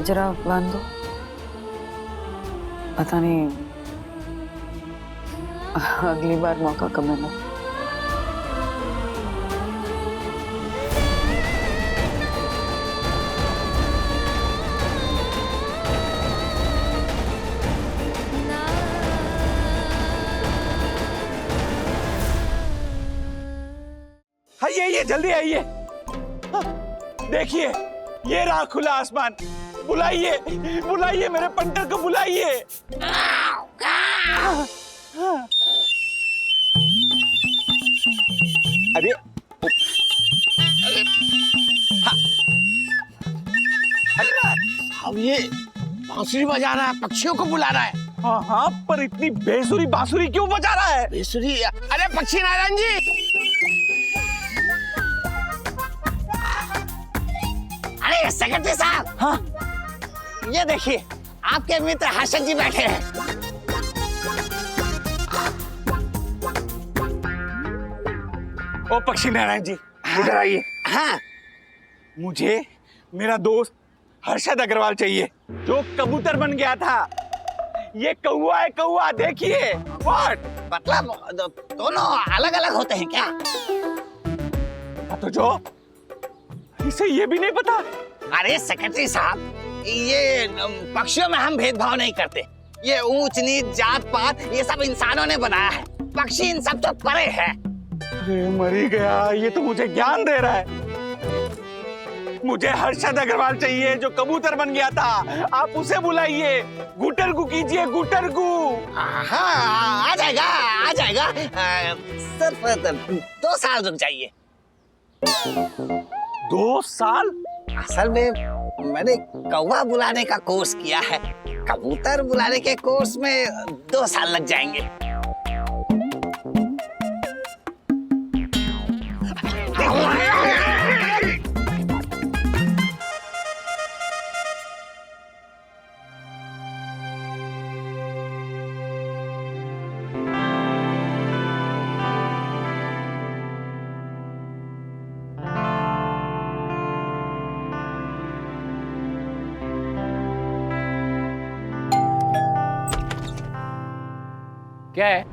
गजरा बांध दो। पता नहीं अगली बार मौका कब मिला। आइए जल्दी आइए। देखिए ये रहा खुला आसमान। बुलाइए बुलाइए मेरे पंटर को बुलाइए। अरे अब ये बांसुरी बजा रहा है, पक्षियों को बुला रहा है। हाँ हाँ, पर इतनी बेसुरी बांसुरी क्यों बजा रहा है? बेसुरी? अरे पक्षी नारायण जी, अरे सेक्रेटरी साहब। हाँ ये देखिए आपके मित्र हर्षद जी बैठे हैं। ओ पक्षी नारायण जी, इधर आइए। हाँ, मुझे मेरा दोस्त हर्षद अग्रवाल चाहिए जो कबूतर बन गया था। ये कौवा है, कौवा देखिए। व्हाट? मतलब दोनों अलग अलग होते हैं क्या? तो जो इसे ये भी नहीं पता। अरे सेक्रेटरी साहब, ये पक्षियों में हम भेदभाव नहीं करते। ये ऊंच नीच जात पात ये सब इंसानों ने बनाया है। पक्षी इन सब तो परे है। अरे मरी गया, ये तो मुझे ज्ञान दे रहा है। मुझे हर्षद अग्रवाल चाहिए जो कबूतर बन गया था। आप उसे बुलाइए, गुटरगू कीजिए, गुटरगू। हाँ, आ जाएगा आ जाएगा। सिर्फ 2 साल रुक जाइए। 2 साल? असल में मैंने कौवा बुलाने का कोर्स किया है। कबूतर बुलाने के कोर्स में 2 साल लग जाएंगे। क्या है?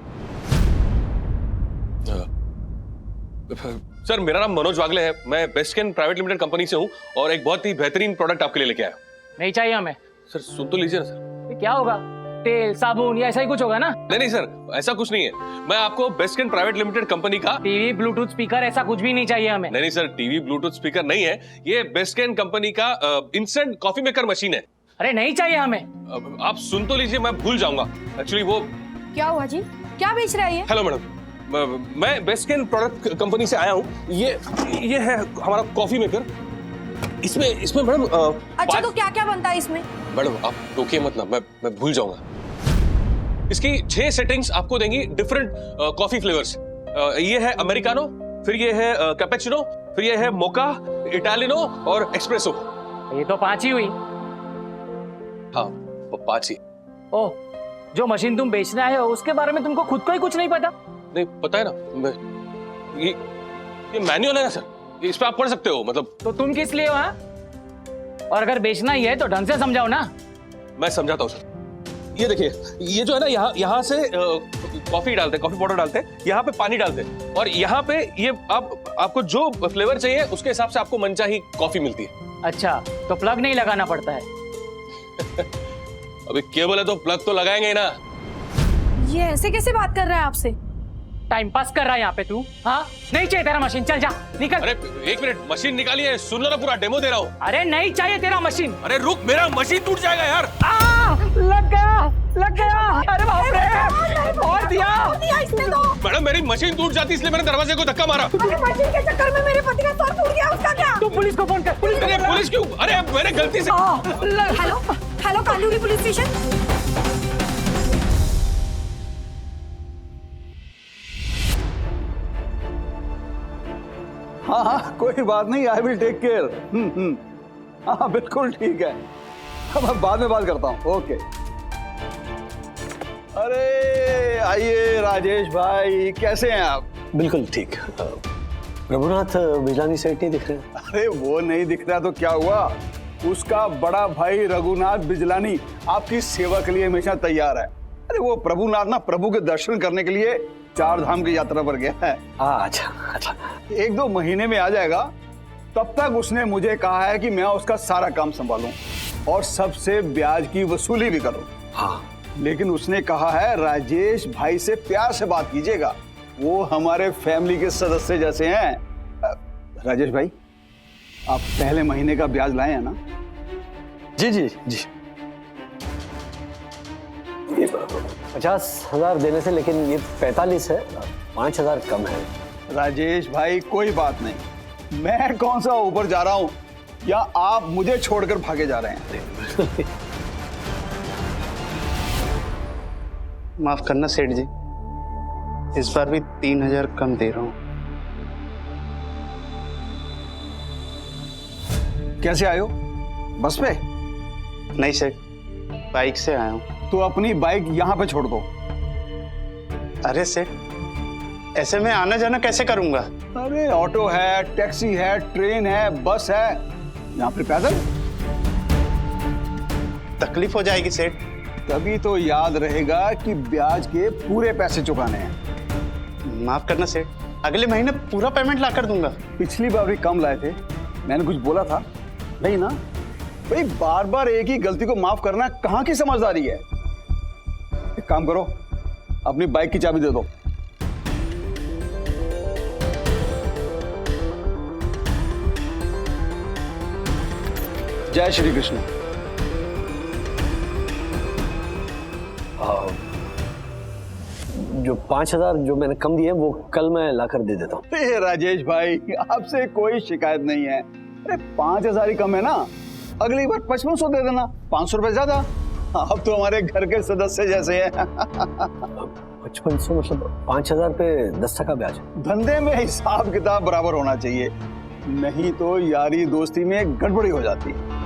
सर मेरा नाम मनोज वागले है। मैं बेस्टकेन प्राइवेट लिमिटेड कंपनी से हूँ और एक बहुत ही बेहतरीन प्रोडक्ट आपके लिए लेके आया। नहीं चाहिए हमें। सर सुन तो लीजिए ना सर। ये क्या होगा? तेल साबुन या ऐसा ही कुछ होगा ना? नहीं सर, ऐसा कुछ नहीं है। मैं आपको बेस्टकेन प्राइवेट लिमिटेड कंपनी का टीवी ब्लूटूथ स्पीकर ऐसा कुछ भी नहीं चाहिए हमें। नहीं सर, टीवी ब्लूटूथ स्पीकर नहीं है। ये बेस्टकेन कंपनी का इंस्टेंट कॉफी मेकर मशीन है। अरे नहीं चाहिए हमें। आप सुन तो लीजिए, मैं भूल जाऊंगा एक्चुअली। वो क्या हुआ जी? क्या बेच रहा है ये? हेलो मैडम, मैं बेस्टकेन प्रोडक्ट कंपनी से आया हूँ। ये है हमारा कॉफी मेकर। इसमें मैडम अच्छा तो क्या क्या बनता है इसमें? मैडम आप टोकिए मत ना, मैं भूल जाऊंगा। इसकी 6 सेटिंग्स आपको देंगी डिफरेंट कॉफी फ्लेवर्स। ये है अमेरिकानो, फिर ये है कैपेचिनो, फिर ये है मोका, इटालिनो और एक्सप्रेसो। ये तो 5 ही हुई। हाँ 5 ही। ओह, जो मशीन तुम बेचने आए हो उसके बारे में तुमको खुद को ही कुछ नहीं पता? नहीं पता है ना। ये मैनुअल है ना सर, इस पे आप पढ़ सकते हो। मतलब तो तुम किस लिए हो? हाँ? और अगर बेचना ही है तो ढंग से समझाओ ना। मैं समझाता हूँ सर। ये देखिए, ये जो है ना, यहाँ से कॉफी डालते हैं, कॉफी पाउडर डालते हैं, यहाँ पे पानी डालते हैं और यहाँ पे ये आपको जो फ्लेवर चाहिए उसके हिसाब से आपको मनचाही कॉफी मिलती है। अच्छा, तो प्लग नहीं लगाना पड़ता है? अभी केबल है तो प्लग तो लगाएंगे ही ना। ये ऐसे कैसे बात कर रहा है आपसे? टाइम पास कर रहा है यहाँ पे तू? हाँ, नहीं चाहिए तेरा मशीन, चल जा निकल। अरे 1 मिनट, मशीन निकालिए, सुन लो ना, पूरा डेमो दे रहा हूँ। अरे नहीं चाहिए तेरा मशीन। अरे रुक, मेरा मशीन टूट जाएगा यार। लग गया। अरे बाप रे, और दिया इसने तो। मैडम मेरी मशीन टूट जाती इसलिए मैंने दरवाजे को धक्का मारा। अरे मशीन के चक्कर में मेरे पति का सर टूट गया, उसका क्या? तू पुलिस को फोन कर। अरे पुलिस क्यों? अरे मैंने गलती से। Hello Kanduli police station. हाँ कोई बात नहीं, आई विल टेक केयर। हाँ बिल्कुल ठीक है, मैं बाद में बात करता हूँ। ओके। अरे आइए राजेश भाई, कैसे हैं आप? बिल्कुल ठीक। रघुनाथ बिजलानी सेठ नहीं दिख रहे? अरे वो नहीं दिख रहा तो क्या हुआ, उसका बड़ा भाई रघुनाथ बिजलानी आपकी सेवा के लिए हमेशा तैयार है। अरे वो प्रभुनाथ ना प्रभु के दर्शन करने के लिए 4 धाम की यात्रा पर गया है। अच्छा अच्छा। 1-2 महीने में आ जाएगा। तब तक उसने मुझे कहा है कि मैं उसका सारा काम संभालूं और सबसे ब्याज की वसूली भी करूं। हाँ, लेकिन उसने कहा है राजेश भाई से प्यार से बात कीजिएगा, वो हमारे फैमिली के सदस्य जैसे हैं। राजेश भाई, आप पहले महीने का ब्याज लाए हैं ना? जी जी जी। 50,000 देने से, लेकिन ये 45 है, 5,000 कम है। राजेश भाई कोई बात नहीं, मैं कौन सा ऊपर जा रहा हूँ या आप मुझे छोड़कर भागे जा रहे हैं? माफ करना सेठ जी, इस बार भी 3,000 कम दे रहा हूँ। कैसे आए हो? बस पे? नहीं सेठ, बाइक से आया हूँ। तो अपनी बाइक यहाँ पे छोड़ दो। अरे सेठ, ऐसे में आना जाना कैसे करूंगा? अरे ऑटो है, टैक्सी है, ट्रेन है, बस है, यहाँ पे पैदल। तकलीफ हो जाएगी सेठ। तभी तो याद रहेगा कि ब्याज के पूरे पैसे चुकाने हैं। माफ करना सेठ, अगले महीने पूरा पेमेंट ला कर दूंगा। पिछली बार भी कम लाए थे, मैंने कुछ बोला था नहीं ना? भाई बार बार एक ही गलती को माफ करना कहाँ की समझदारी है? एक काम करो, अपनी बाइक की चाबी दे दो। जय श्री कृष्ण। जो 5,000 जो मैंने कम दिए वो कल मैं लाकर दे देता हूँ। अरे राजेश भाई, आपसे कोई शिकायत नहीं है। अरे 5,000 ही कम है ना, अगली बार 5500 दे देना, 500 रुपए ज्यादा। आप तो हमारे घर के सदस्य जैसे हैं। 5500 मतलब 5,000 पे 10% ब्याज। धंधे में हिसाब किताब बराबर होना चाहिए, नहीं तो यारी दोस्ती में गड़बड़ी हो जाती है।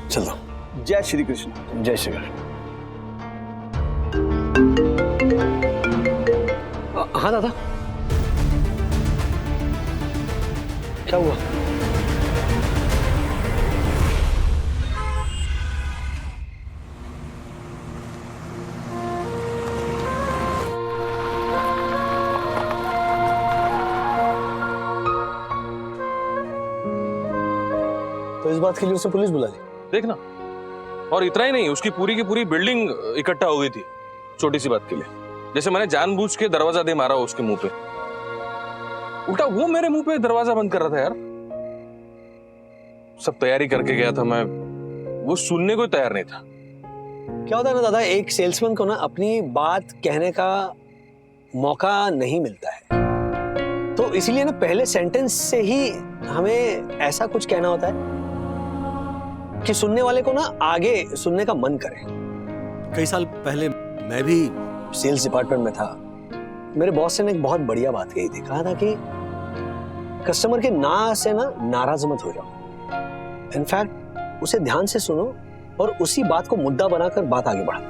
चलो, जय श्री कृष्ण। जय श्री कृष्ण। हाँ दादा, क्या हुआ? तो इस बात के लिए उसने पुलिस बुला ली? देखना, और इतना ही नहीं, उसकी पूरी की पूरी बिल्डिंग इकट्ठा हो गई थी छोटी सी बात के लिए। जैसे मैंने जानबूझ के दरवाजा दे मारा उसके मुंह पे, उल्टा वो मेरे मुंह पे दरवाजा बंद कर रहा था यार। सब तैयारी करके गया था मैं, वो सुनने को तैयार नहीं था। क्या होता है ना दादा, एक सेल्समैन को ना अपनी बात कहने का मौका नहीं मिलता है, तो इसीलिए ना पहले सेंटेंस से ही हमें ऐसा कुछ कहना होता है कि सुनने वाले को ना आगे सुनने का मन करे। कई साल पहले मैं भी सेल्स डिपार्टमेंट में था। मेरे बॉस ने एक बहुत बढ़िया बात कही थी, कहा था कि कस्टमर के ना से ना नाराज मत हो जाओ, इनफैक्ट उसे ध्यान से सुनो और उसी बात को मुद्दा बनाकर बात आगे बढ़ाओ।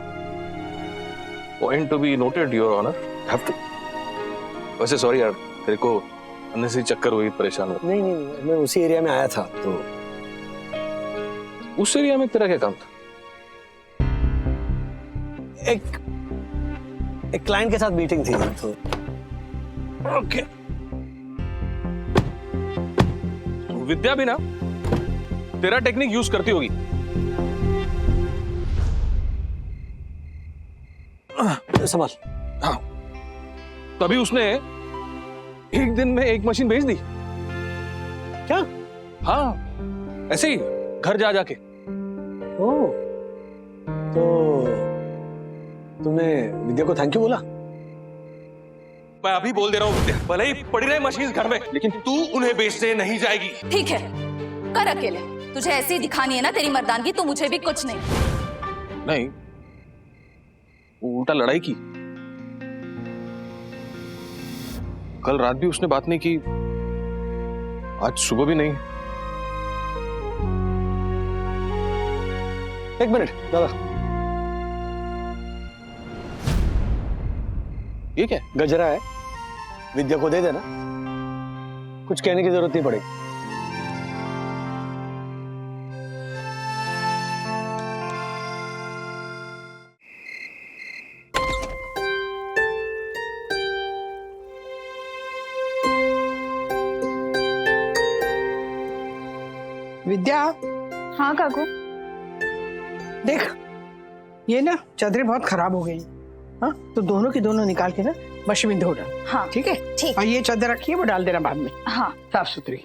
Point to be noted your honour. Have to. वैसे सॉरी यार, तेरे को अननेसेसरी चक्कर हुई, परेशान हो। नहीं नहीं, मैं उसी एरिया में आया था तो। उस एरिया में तेरा क्या काम था? एक क्लाइंट के साथ मीटिंग थी तो। ओके। विद्या भी ना तेरा टेक्निक यूज करती होगी। संभाल। हाँ, तभी उसने एक दिन में एक मशीन भेज दी। क्या? हाँ, ऐसे ही घर जा जाके। ओह, तो तुमने विद्या को थैंक यू बोला? मैं अभी बोल दे रहा हूँ विद्या, भले ही पड़ी रहे मशीन घर में, लेकिन तू उन्हें बेचने नहीं जाएगी। ठीक है, कर अकेले। तुझे ऐसी दिखानी है ना तेरी मर्दानगी, तो मुझे भी कुछ नहीं। नहीं, उल्टा लड़ाई की। कल रात भी उसने बात नहीं की, आज सुबह भी नहीं। एक मिनट दादा, ये क्या? गजरा है, विद्या को दे देना, कुछ कहने की जरूरत नहीं पड़ेगी। विद्या, हाँ काकू। देख ये ना चादरें बहुत खराब हो गई। हाँ तो दोनों की दोनों निकाल के ना मशीन में धो डाल। हाँ ठीक है। ठीक। और ये चादर रखिए, वो डाल देना बाद में, हाँ साफ सुथरी।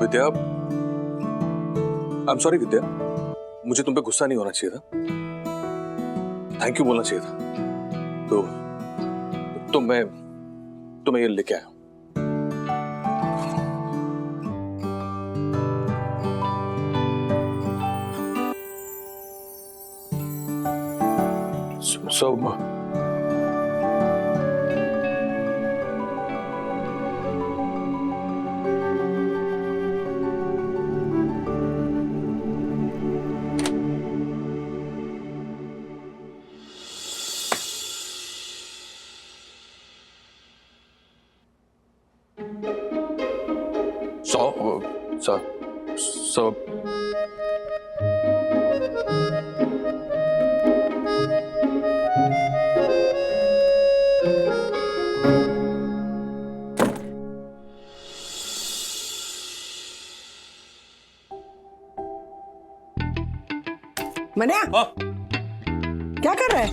विद्या, आई एम सॉरी विद्या, मुझे तुम पे गुस्सा नहीं होना चाहिए था, थैंक यू बोलना चाहिए था। तो मैं ये लेके आया हूं। So, so मन्या, हाँ। क्या कर रहा है?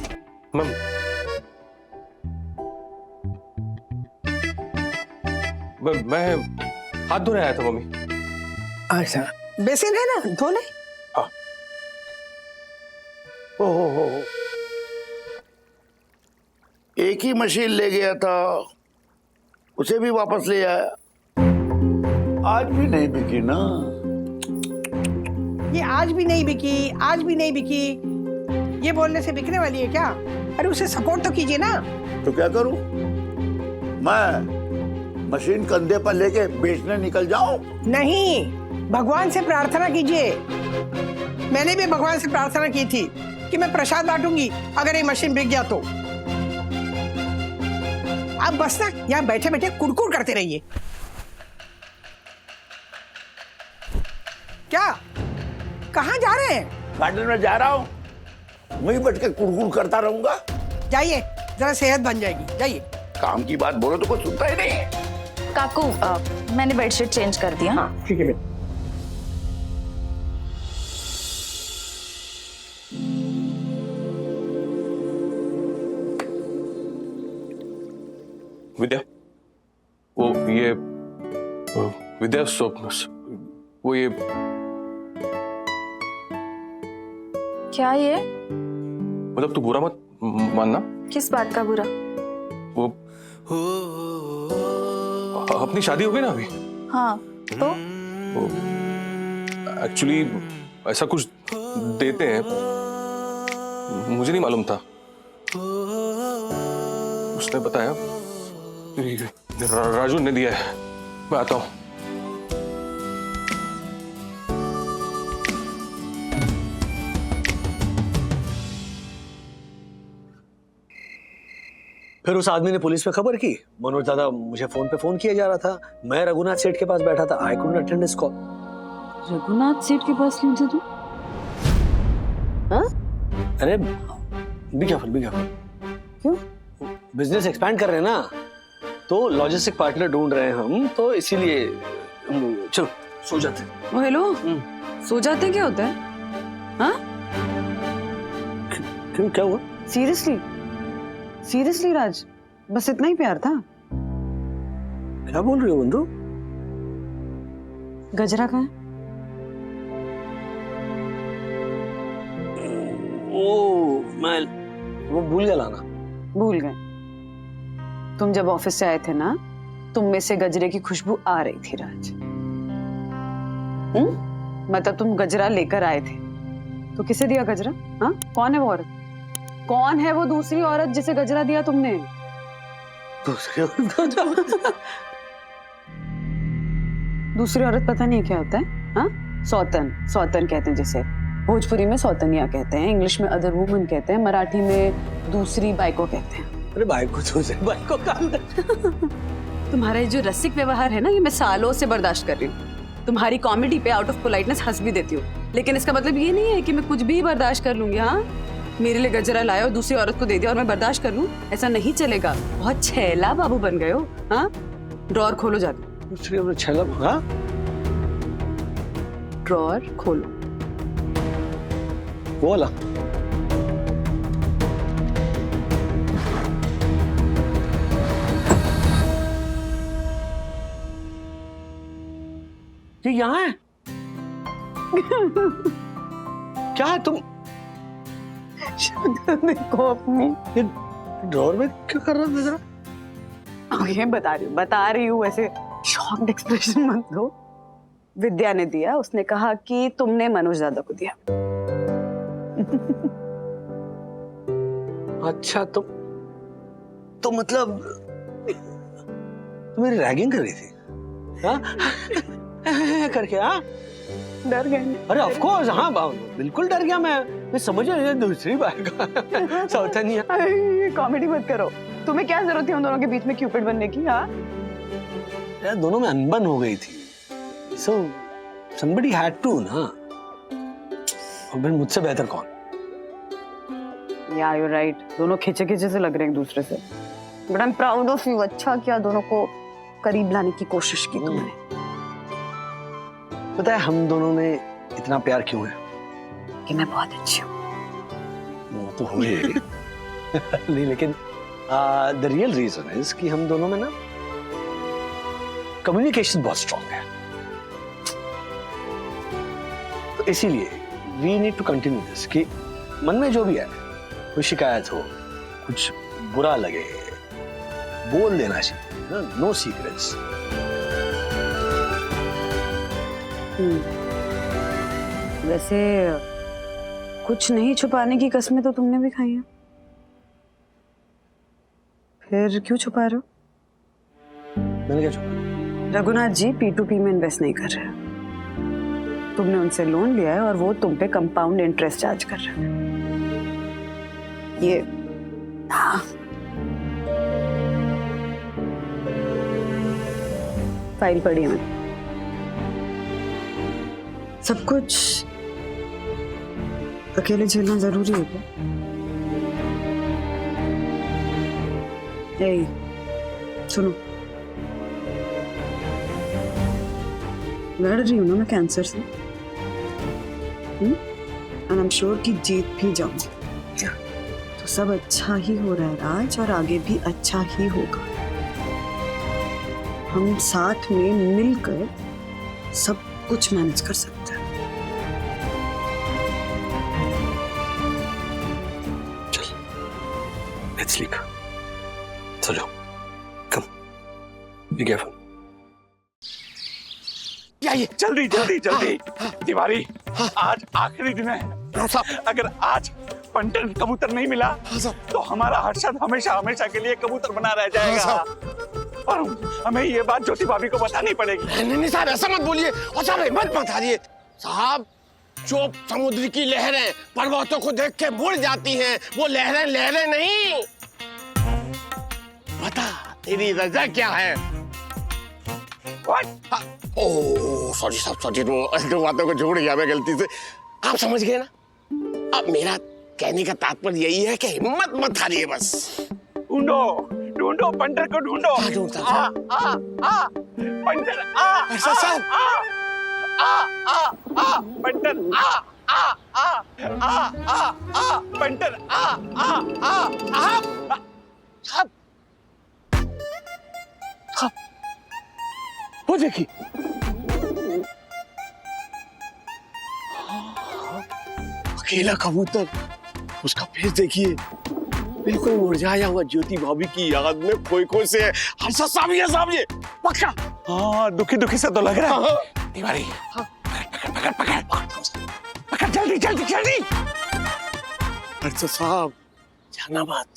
मैं हाथ धोने आया था मम्मी। अच्छा, बेसिन है ना, धो ले। हाँ। ओहो, एक ही मशीन ले गया था, उसे भी वापस ले आया। आज भी नहीं बिकी ना। ये आज भी नहीं बिकी, आज भी नहीं बिकी, ये बोलने से बिकने वाली है क्या? अरे उसे सपोर्ट तो कीजिए ना। तो क्या करूं? मैं मशीन कंधे पर लेके बेचने निकल जाऊं? नहीं, भगवान से प्रार्थना कीजिए। मैंने भी भगवान से प्रार्थना की थी कि मैं प्रसाद बांटूंगी अगर ये मशीन बिक गया तो। आप बस ना यहाँ बैठे बैठे कुड़कुड़ करते रहिए। क्या? कहाँ जा रहे हैं? गार्डन में जा रहा हूँ, वहीं बैठ के कुड़कुड़ करता रहूंगा। जाइए, जरा सेहत बन जाएगी, जाइए। काम की बात बोलो तो कोई सुनता ही नहीं। काकू मैंने बेडशीट चेंज कर दिया। हाँ ठीक है। विद्या, विद्या वो ये क्या ये? मतलब तू बुरा मत मानना। किस बात का बुरा? वो अपनी शादी हो गई ना अभी। हाँ तो एक्चुअली ऐसा कुछ देते हैं, मुझे नहीं मालूम था, उसने बताया, राजू ने दिया है। मैं आता हूँ। फिर उस आदमी ने पुलिस में खबर की। मनोज दादा, मुझे फोन पे फोन किया जा रहा था, मैं रघुनाथ सेठ के पास बैठा था। I couldn't attend his call. Raghunath सेठ के पास क्यों थे तू? हाँ? अरे बी केयरफुल। क्यों? बिजनेस एक्सपैंड कर रहे हैं ना, तो लॉजिस्टिक पार्टनर ढूंढ रहे हैं हम, तो इसीलिए चलो सो जाते हैं। ओ हेलो, सो जाते क्या होता है? हाँ? क्यों, क्या हुआ? सीरियसली राज, बस इतना ही प्यार था? क्या बोल रही हो बंधु? गजरा कहाँ है? मैं वो भूल गया लाना। भूल गए? तुम जब ऑफिस से आए थे ना, तुम में से गजरे की खुशबू आ रही थी राज। मतलब तुम गजरा लेकर आए थे, तो किसे दिया गजरा? हाँ, कौन है वो औरत? कौन है वो दूसरी औरत जिसे गजरा दिया तुमने? दूसरी औरत पता नहीं क्या होता है? हाँ, सौतन कहते हैं जिसे। भोजपुरी में सौतनिया कहते हैं, इंग्लिश में अदर वुमन कहते हैं, मराठी में दूसरी बाइको कहते हैं। अरे बाइको बाइको का तुम्हारा जो रसिक व्यवहार है ना, ये मैं सालों से बर्दाश्त कर रही हूँ। तुम्हारी कॉमेडी पे आउट ऑफ पोलाइटनेस हंस भी देती हूँ, लेकिन इसका मतलब ये नहीं है कि मैं कुछ भी बर्दाश्त कर लूंगी। हाँ, मेरे लिए गजरा लाए और दूसरी औरत को दे दिया और मैं बर्दाश्त कर लूं? ऐसा नहीं चलेगा। बहुत छैला बाबू बन गए हो। हाँ, ड्रॉर खोलो जाके। दूसरी अपने छला, हाँ ड्रॉर खोलो। वो वाला। ये यहाँ है? क्या है तुम? देखो अपनी ये ड्रॉर में क्या कर रहा था जरा? ये बता रही हूँ ऐसे शॉक्ड एक्सप्रेशन मत दो। विद्या ने दिया, उसने कहा कि तुमने मनोज दादा को दिया। अच्छा तो मतलब तुम मेरी रैगिंग कर रही थी? हाँ? करके हाँ? डर गए? अरे ऑफ कोर्स, हाँ बिल्कुल डर गया मैं समझ रही दूसरी बार का सावधानी। कॉमेडी मत करो, तुम्हें क्या जरूरत थी उन दोनों के बीच में क्यूपिड बनने की? हाँ यार दोनों में अनबन हो गई थी, so somebody had to ना। और फिर मुझसे बेहतर कौन? Yeah, you're right. दोनों खिंचे से लग रहे हैं एक दूसरे से। But I'm proud of you. अच्छा किया दोनों को करीब लाने की कोशिश की तुमने। पता है हम दोनों में इतना प्यार क्यों है? कि मैं बहुत अच्छी हूँ। वो तो हुए नहीं, लेकिन द रियल रीजन इज कि हम दोनों में ना कम्युनिकेशन बहुत स्ट्रांग है। तो इसीलिए we need to continue this कि मन में जो भी है, कोई शिकायत हो, कुछ बुरा लगे, बोल देना चाहिए, नो सीक्रेट्स। वैसे कुछ नहीं छुपाने की कसमें तो तुमने भी खाई हैं, फिर क्यों छुपा रहे हो? मैंने क्या छुपा? रघुनाथ जी P2P में इन्वेस्ट नहीं कर रहे। तुमने उनसे लोन लिया है और वो तुम पे कंपाउंड इंटरेस्ट चार्ज कर रहे हैं। ये हाँ, फाइल पढ़ी है मैंने। सब कुछ अकेले झेलना जरूरी है क्या? सुनो, लड़ रही हूँ ना मैं कैंसर से, एंड आई एम श्योर कि जीत भी जाऊंगी। तो सब अच्छा ही हो रहा है राज, और आगे भी अच्छा ही होगा। हम साथ में मिलकर सब कुछ मैनेज कर सकते हैं। चल, लेट्स स्लीप। चलो, कम, बी केयरफुल। जल्दी जल्दी जल्दी। तिवारी, आज आखिरी दिन है। अगर आज पंटन कबूतर नहीं मिला तो हमारा हर्षद हमेशा हमेशा के लिए कबूतर बना रह जाएगा। और हमें ये बात ज्योति भाभी को बतानी पड़ेगी। नहीं साहब, ऐसा मत बोलिए। और साहब हिम्मत मत हारिए साहब। जो समुद्र की लहरें पर्वतों को देख के मुड़ जाती हैं, वो लहरें नहीं। बता तेरी रजा क्या है? ओह सॉरी साहब, सॉरी। दो बातों को जोड़ गया मैं गलती से। आप समझ गए ना? अब मेरा कहने का तात्पर्य यही है कि हिम्मत मत हारिए बस। ढूंढो पंटर को ढूंढो। पंटर ऐसा साहब पंटर पंटर वो देखिए, अकेला कबूतर, उसका फेस देखिए, बिल्कुल मुरझाया हुआ ज्योति भाभी की याद में खोए से है। हर्षद साहब ये पक्का। हाँ, दुखी से तो लग रहा है। तिवारी, पकड़ जल्दी। हर्षद साहब जाना मत।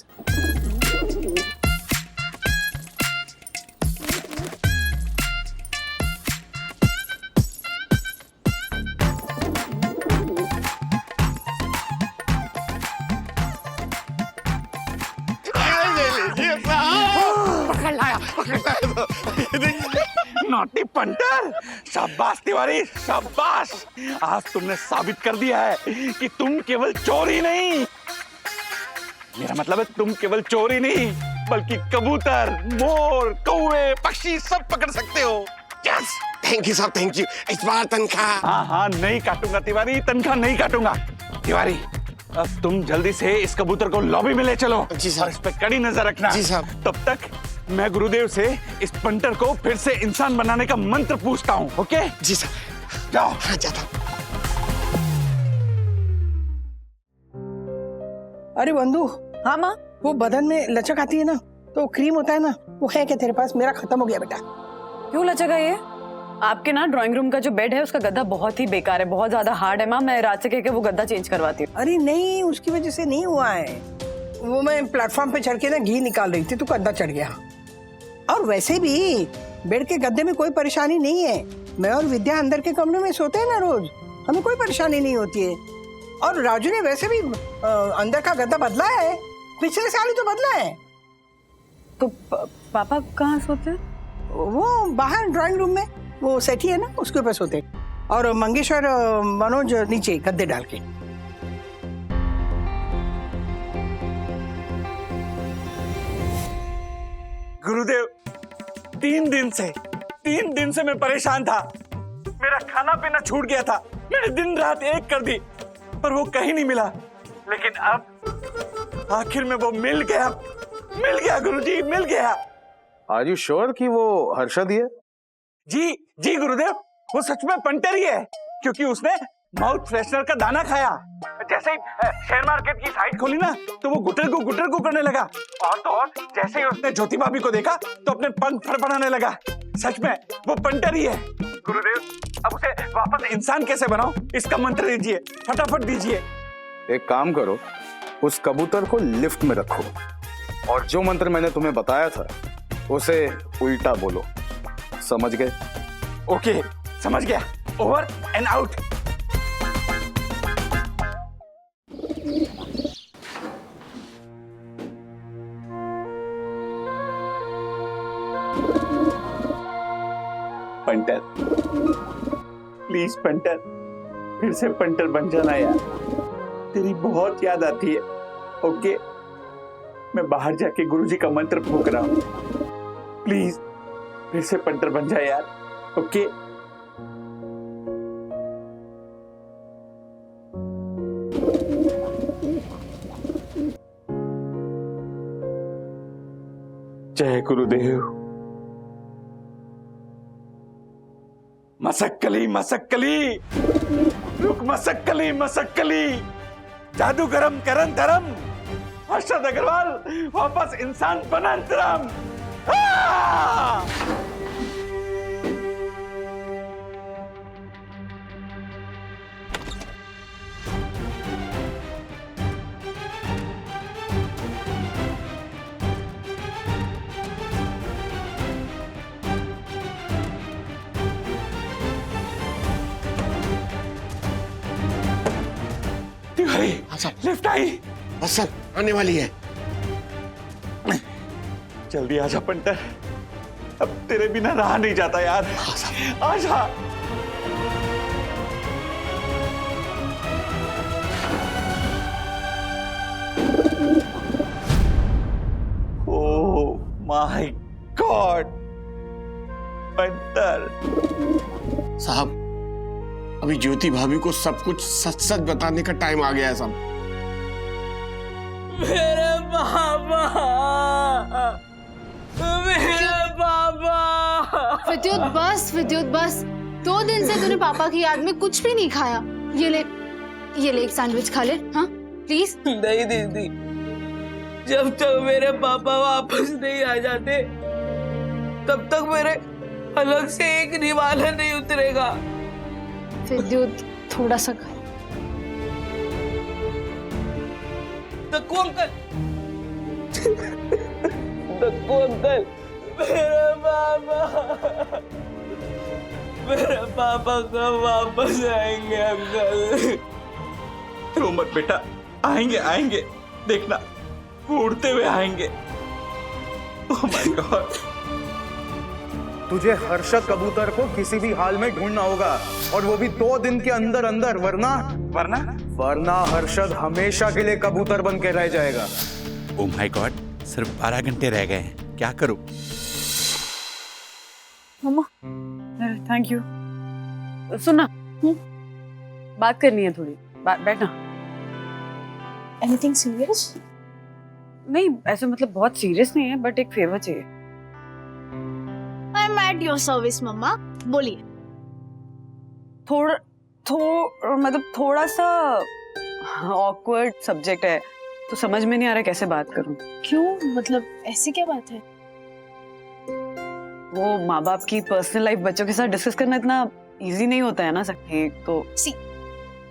नॉटी पंटर, शाबाश तिवारी, शाबाश। आज तुमने साबित कर दिया है कि तुम केवल चोर ही नहीं, मेरा मतलब है तुम केवल चोर ही नहीं बल्कि कबूतर, मोर, कौवे, पक्षी सब पकड़ सकते हो। यस, थैंक यू साहब, थैंक यू। इस बार तनख्वाह। हाँ हाँ, नहीं काटूंगा तिवारी, तनख्वाह नहीं काटूंगा। तिवारी, अब तुम जल्दी से इस कबूतर को लॉबी में ले चलो। जी साहब। और इस पे कड़ी नजर रखना। जी साहब। तब तक मैं गुरुदेव से इस पंटर को फिर से इंसान बनाने का मंत्र पूछता हूँ। ओके? जी साहब। जाओ। हाँ, जाता हूँ। अरे बंधु, हाँ माँ। वो बदन में लचक आती है ना, तो क्रीम होता है ना, वो है क्या तेरे पास? मेरा खत्म हो गया बेटा। क्यों लचका ये? आपके ना ड्राइंग रूम का जो बेड है उसका गद्दा बहुत ही बेकार है, बहुत ज्यादा हार्ड है माँ। मैं रात से कह के वो गद्दा चेंज करवाती हूँ। अरे नहीं, उसकी वजह से नहीं हुआ है। वो मैं प्लेटफॉर्म पे चढ़ के ना घी निकाल रही थी तो गद्दा चढ़ गया। और वैसे भी बेड के गद्दे में कोई परेशानी नहीं है। मैं और विद्या अंदर के कमरे में सोते हैं ना रोज, हमें कोई परेशानी नहीं होती है। और राजू ने वैसे भी अंदर का गद्दा बदला है, पिछले साल ही तो बदला है। तो पापा कहाँ सोते हैं? वो बाहर ड्राइंग रूम में, वो सेठी है ना, उसके ऊपर सोते। और मंगेश्वर मनोज नीचे गद्दे डाल के। गुरुदेव, 3 दिन से मैं परेशान था। मेरा खाना पीना छूट गया था। मैंने दिन रात एक कर दी, पर वो कहीं नहीं मिला। लेकिन अब आखिर में वो मिल गया गुरुजी, मिल गया। आर यू श्योर कि वो हर्षद ही है? जी गुरुदेव, वो सच में पंटर ही है, क्योंकि उसने माउथ फ्रेशनर का दाना खाया। जैसे ही शेयर मार्केट की साइट खोली ना, तो वो गुटर गु करने लगा। और तो और जैसे ही उसने ज्योति भाभी को देखा तो अपने पंख फड़फड़ाने लगा। सच में वो पंटर ही है। गुरुदेव, अब उसे वापस इंसान कैसे बनाऊं, इसका मंत्र दीजिए, फटाफट दीजिए। एक काम करो, उस कबूतर को लिफ्ट में रखो और जो मंत्र मैंने तुम्हें बताया था उसे उल्टा बोलो। समझ गए? ओके, समझ गया। Over and out. Punter, please punter, फिर से पंटर बन जाना यार। तेरी बहुत याद आती है। ओके, मैं बाहर जाके गुरुजी का मंत्र फूंक रहा हूँ। प्लीज फिर से पंटर बन जाए यार। ओके? जय गुरुदेव। मसक्कली रुक, मसक्कली जादूगरम करन धरम, हर्षद अग्रवाल वापस इंसान बनंतरम। लिफ्ट आई। बस सर, आने वाली है। जल्दी आजा पंटर, अब तेरे बिना रहा नहीं जाता यार। आजा। ओह माय गॉड, पंटर साहब, अभी ज्योति भाभी को सब कुछ सच सच बताने का टाइम आ गया है साहब। मेरे पापा। विद्युत बस 2 दिन से तूने पापा की याद में कुछ भी नहीं खाया। ये ले एक सैंडविच खा ले। हाँ प्लीज। नहीं दीदी, जब तक मेरे पापा वापस नहीं आ जाते तब तक मेरे अलग से एक निवाला नहीं उतरेगा। विद्युत, थोड़ा सा खा। दक्कू अंकल, मेरे पापा कब वापस आएंगे अंकल? रो मत बेटा, आएंगे, देखना उड़ते हुए आएंगे। Oh my God. तुझे हर्षद कबूतर को किसी भी हाल में ढूंढना होगा, और वो भी 2 दिन के अंदर अंदर, वरना हर्षद हमेशा के लिए कबूतर बन के रह जाएगा। ओह माय गॉड, सिर्फ 12 घंटे रह गए हैं, क्या करूं? मम्मा थैंक यू। सुनना, बात करनी है थोड़ी, बैठना। Anything serious? नहीं ऐसे मतलब बहुत सीरियस नहीं है, बट एक फेवर चाहिए। I am at your service mama, बोलिए। मतलब थोड़ा सा ऑकवर्ड सब्जेक्ट है, तो समझ में नहीं आ रहा कैसे बात करूं। क्यों, मतलब ऐसी क्या बात है? वो माँ बाप की पर्सनल लाइफ बच्चों के साथ डिस्कस करना इतना इजी नहीं होता है ना सखी। तो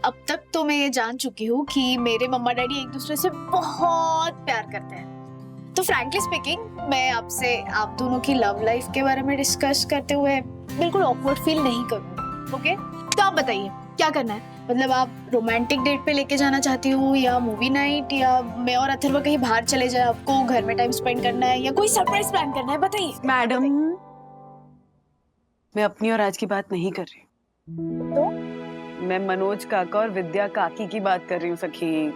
अब तक तो मैं ये जान चुकी हूँ कि मेरे मम्मा डैडी एक दूसरे से बहुत प्यार करते हैं। तो फ्रैंकली स्पीकिंग, मैं आपसे आप दोनों की लव लाइफ के बारे में डिस्कस करते हुए बिल्कुल ऑकवर्ड फील नहीं करूँगी। ओके, तो आप बताइए क्या करना है? मतलब आप रोमांटिक डेट पे लेके जाना चाहती हूँ, या मूवी नाइट, या मैं और अथर्व कहीं बाहर चले जाए, आपको घर में टाइम स्पेंड करना है, या कोई सरप्राइज प्लान करना है? बताइए। मैडम, मैं अपनी और आज की बात नहीं कर रही। तो मैं मनोज काका और विद्या काकी की बात कर रही हूँ सखी।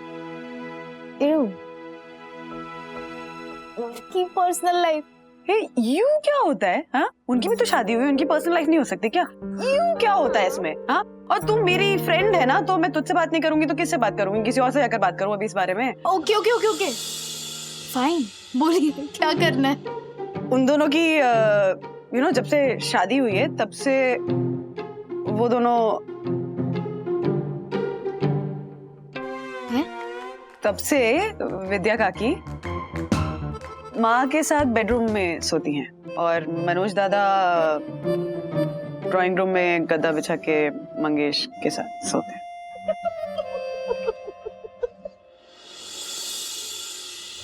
उनकी पर्सनल लाइफ। यू क्या होता है? हाँ, उनकी भी तो शादी हुई, उनकी पर्सनल लाइफ नहीं हो सकती क्या? यू क्या होता है इसमें? हाँ, और तुम मेरी फ्रेंड है ना, तो मैं तुझसे बात नहीं करूंगी तो किससे बात करूंगी? किसी और से जाकर बात करूँ अभी इस बारे में? Okay okay okay okay fine, बोलिए क्या करना है? उन दोनों की जब से शादी हुई है तब से वो दोनों तब से विद्या काकी माँ के साथ बेडरूम में सोती हैं और मनोज दादा ड्राइंग रूम में गद्दा बिछा के मंगेश के साथ सोते हैं।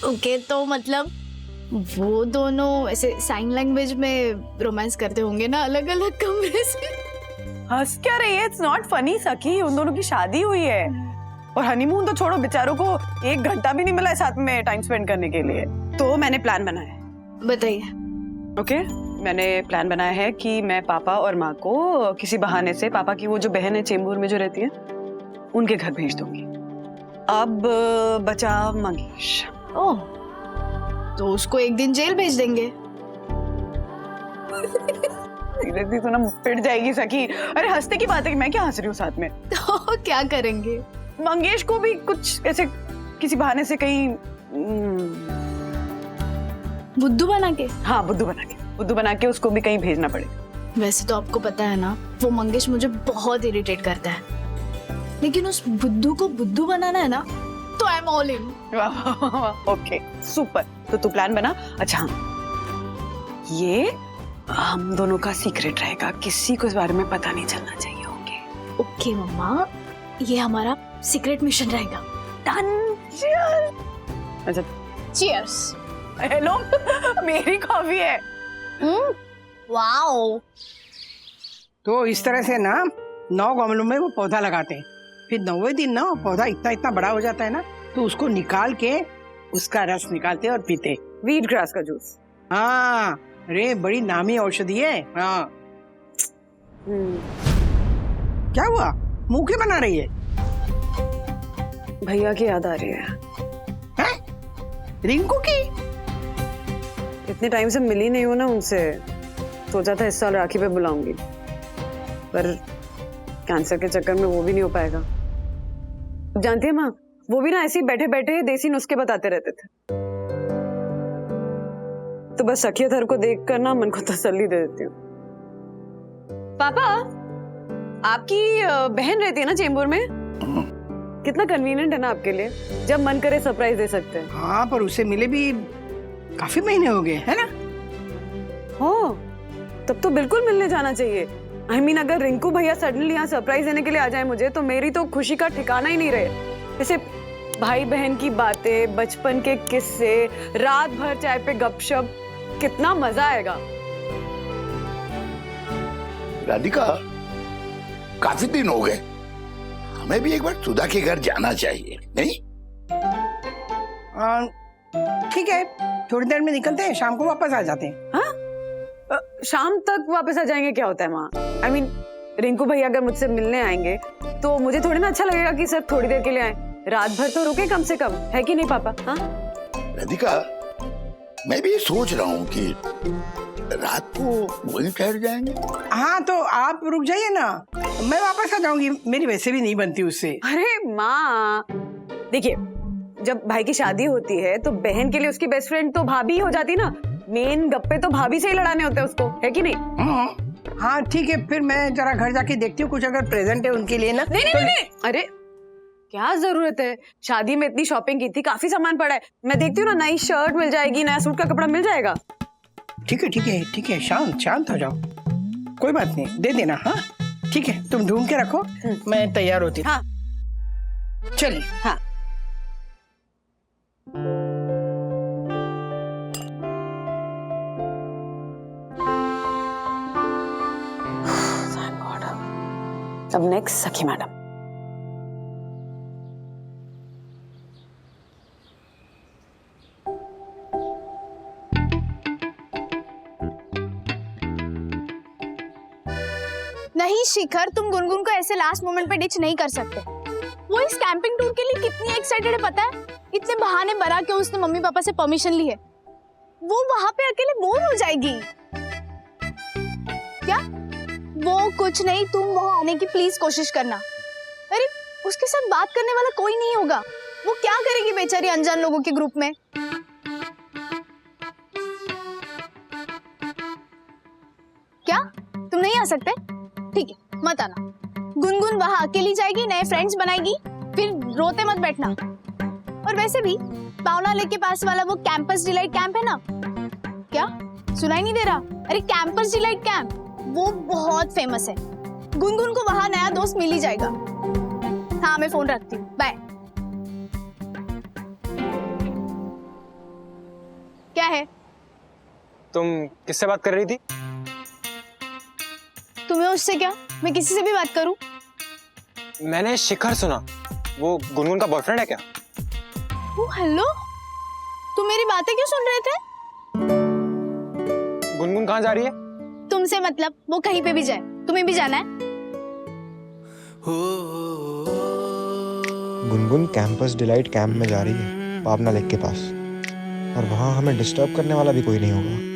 ओके, तो मतलब वो दोनों ऐसे साइन लैंग्वेज में रोमांस करते होंगे ना, अलग अलग कमरे से? हंस क्या रही है? इट्स नॉट फनी सखी, उन दोनों की शादी हुई है और हनीमून तो छोड़ो, बेचारों को 1 घंटा भी नहीं मिला है साथ में टाइम स्पेंड करने के लिए। तो मैंने प्लान बनाया है। बताइए। ओके, मैंने प्लान बनाया है कि मैं पापा और माँ को किसी बहाने से, पापा की वो जो बहन है चेंबूर में जो रहती है, उनके घर भेज दूंगी। अब बचा मंगेश। ओह, तो उसको एक दिन जेल भेज देंगे। सीरियसली तो ना पिट जाएगी सखी। अरे हंसने की बात है कि मैं क्या हंस रही हूँ साथ में। तो क्या करेंगे? मंगेश को भी कुछ ऐसे किसी बहाने से कहीं बुद्धू बना के? हाँ, बुद्धू बना के उसको भी कहीं भेजना पड़ेगा। वैसे तो आपको पता है ना, वो मंगेश मुझे बहुत इरिटेट करता है, लेकिन उस बुद्धू को बुद्धू बनाना है ना, तो I am all in. Okay, super. तो तू प्लान बना। अच्छा, ये हम दोनों का सीक्रेट रहेगा, किसी को इस बारे में पता नहीं चलना चाहिए। ओके मम्मा, ये हमारा सीक्रेट मिशन रहेगा। डन। अच्छा, चीयर्स। हेलो, मेरी कॉफी है। वाओ। तो इस तरह से ना 9 गमलों में वो पौधा लगाते हैं, फिर 9वें दिन ना पौधा इतना इतना बड़ा हो जाता है ना, तो उसको निकाल के उसका रस निकालते और पीते। वीट ग्रास का जूस। हाँ, अरे बड़ी नामी औषधि है। हाँ। क्या हुआ, मुंह क्यों बना रही है? भैया की याद आ रही है। रिंकू की? इतने टाइम से मिली नहीं हूँ ना उनसे, सोचा था इस साल राखी पे बुलाऊंगी, पर कैंसर के चक्कर में वो भी नहीं हो पाएगा। जानती है माँ, वो भी ना ऐसे ही बैठे बैठे देसी नुस्खे बताते रहते थे, तो बस सखी अथर्व को देख कर ना मन को तसल्ली दे देती हूँ। पापा, आपकी बहन रहती है ना चेंबूर में? कितना कन्वीनियंट है ना आपके लिए, जब मन करे सरप्राइज दे सकते हैं। हाँ, पर उसे मिले भी काफी महीने हो गए, है ना? हो, तब तो बिल्कुल मिलने जाना चाहिए। I mean, अगर रिंकू भैया सडनली यहाँ सरप्राइज देने के लिए आ जाए मुझे, तो मेरी तो खुशी का ठिकाना ही नहीं रहे। जैसे भाई बहन की बातें, बचपन के किस्से, रात भर चाय पे गपशप, कितना मजा आएगा। राधिका, काफी दिन हो गए, हमें भी एक बार सुधा के घर जाना चाहिए, नहीं? ठीक है, थोड़ी देर में निकलते हैं, शाम को वापस आ जाते हैं। हाँ? शाम तक वापस आ जाएंगे क्या होता है माँ? I mean, रिंकू भैया अगर मुझसे मिलने आएंगे तो मुझे थोड़ी ना अच्छा लगेगा कि सिर्फ थोड़ी देर के लिए आए। रात भर तो रुके कम से कम, है कि नहीं पापा? हाँ? राधिका, मैं भी सोच रहा हूँ कि रात को वहीं ठहर जाएंगे। हाँ तो आप रुक जाइए ना, मैं वापस आ जाऊंगी, मेरी वैसे भी नहीं बनती उससे। अरे माँ देखिए, जब भाई की शादी होती है तो बहन के लिए उसकी बेस्ट फ्रेंड तो भाभी ही हो जाती ना। मेन गप्पे तो भाभी से ही लड़ाने होते हैं उसको, है कि नहीं? हाँ ठीक है, फिर मैं जरा घर जाके देखती हूँ कुछ अगर प्रेजेंट है उनके लिए ना। नहीं। अरे क्या जरूरत है, शादी में इतनी शॉपिंग की थी, काफी सामान पड़ा है। मैं देखती हूँ ना, नई शर्ट मिल जाएगी, नया सूट का कपड़ा मिल जाएगा। ठीक है, शांत हो जाओ, कोई बात नहीं, दे देना। हाँ ठीक है, तुम ढूंढ के रखो, मैं तैयार होती हूँ। हाँ चलिए। हाँ अब नेक्स्ट सखी मैडम। नहीं शिखर, तुम गुनगुन को ऐसे लास्ट मोमेंट पे डिच नहीं कर सकते। वो इस कैंपिंग टूर के लिए कितनी एक्साइटेड है पता है? इतने बहाने बना के उसने मम्मी पापा से परमिशन ली है। वो वहां पे अकेले बोर हो जाएगी। क्या? वो कुछ नहीं, तुम वहां आने की प्लीज कोशिश करना। अरे उसके साथ बात करने वाला कोई नहीं होगा, वो क्या करेगी बेचारी अनजान लोगों के ग्रुप में। क्या तुम नहीं आ सकते? ठीक है मत आना। गुनगुन वहां अकेली जाएगी, नए फ्रेंड्स बनाएगी, फिर रोते मत बैठना। और वैसे भी पावना लेक के पास वाला वो कैंपस डिलाइट कैंप है ना, क्या सुनाई नहीं दे रहा? अरे कैंपस डिलाइट कैंप, वो बहुत फेमस है। गुनगुन को वहां नया दोस्त मिल ही जाएगा। हाँ मैं फोन रखती हूँ, बाय। क्या है? तुम किससे बात कर रही थी? तुम्हें उससे क्या, मैं किसी से भी बात करूं? मैंने शिखर सुना, वो गुनगुन का बॉयफ्रेंड है क्या? ओह हेलो, तुम मेरी बातें क्यों सुन रहे थे? गुनगुन कहाँ जा रही है? तुमसे मतलब, वो कहीं पे भी जाए, तुम्हें भी जाना है? गुनगुन कैंपस डिलाइट कैंप में जा रही है, पावना लेक के पास, और वहां हमें डिस्टर्ब करने वाला भी कोई नहीं होगा।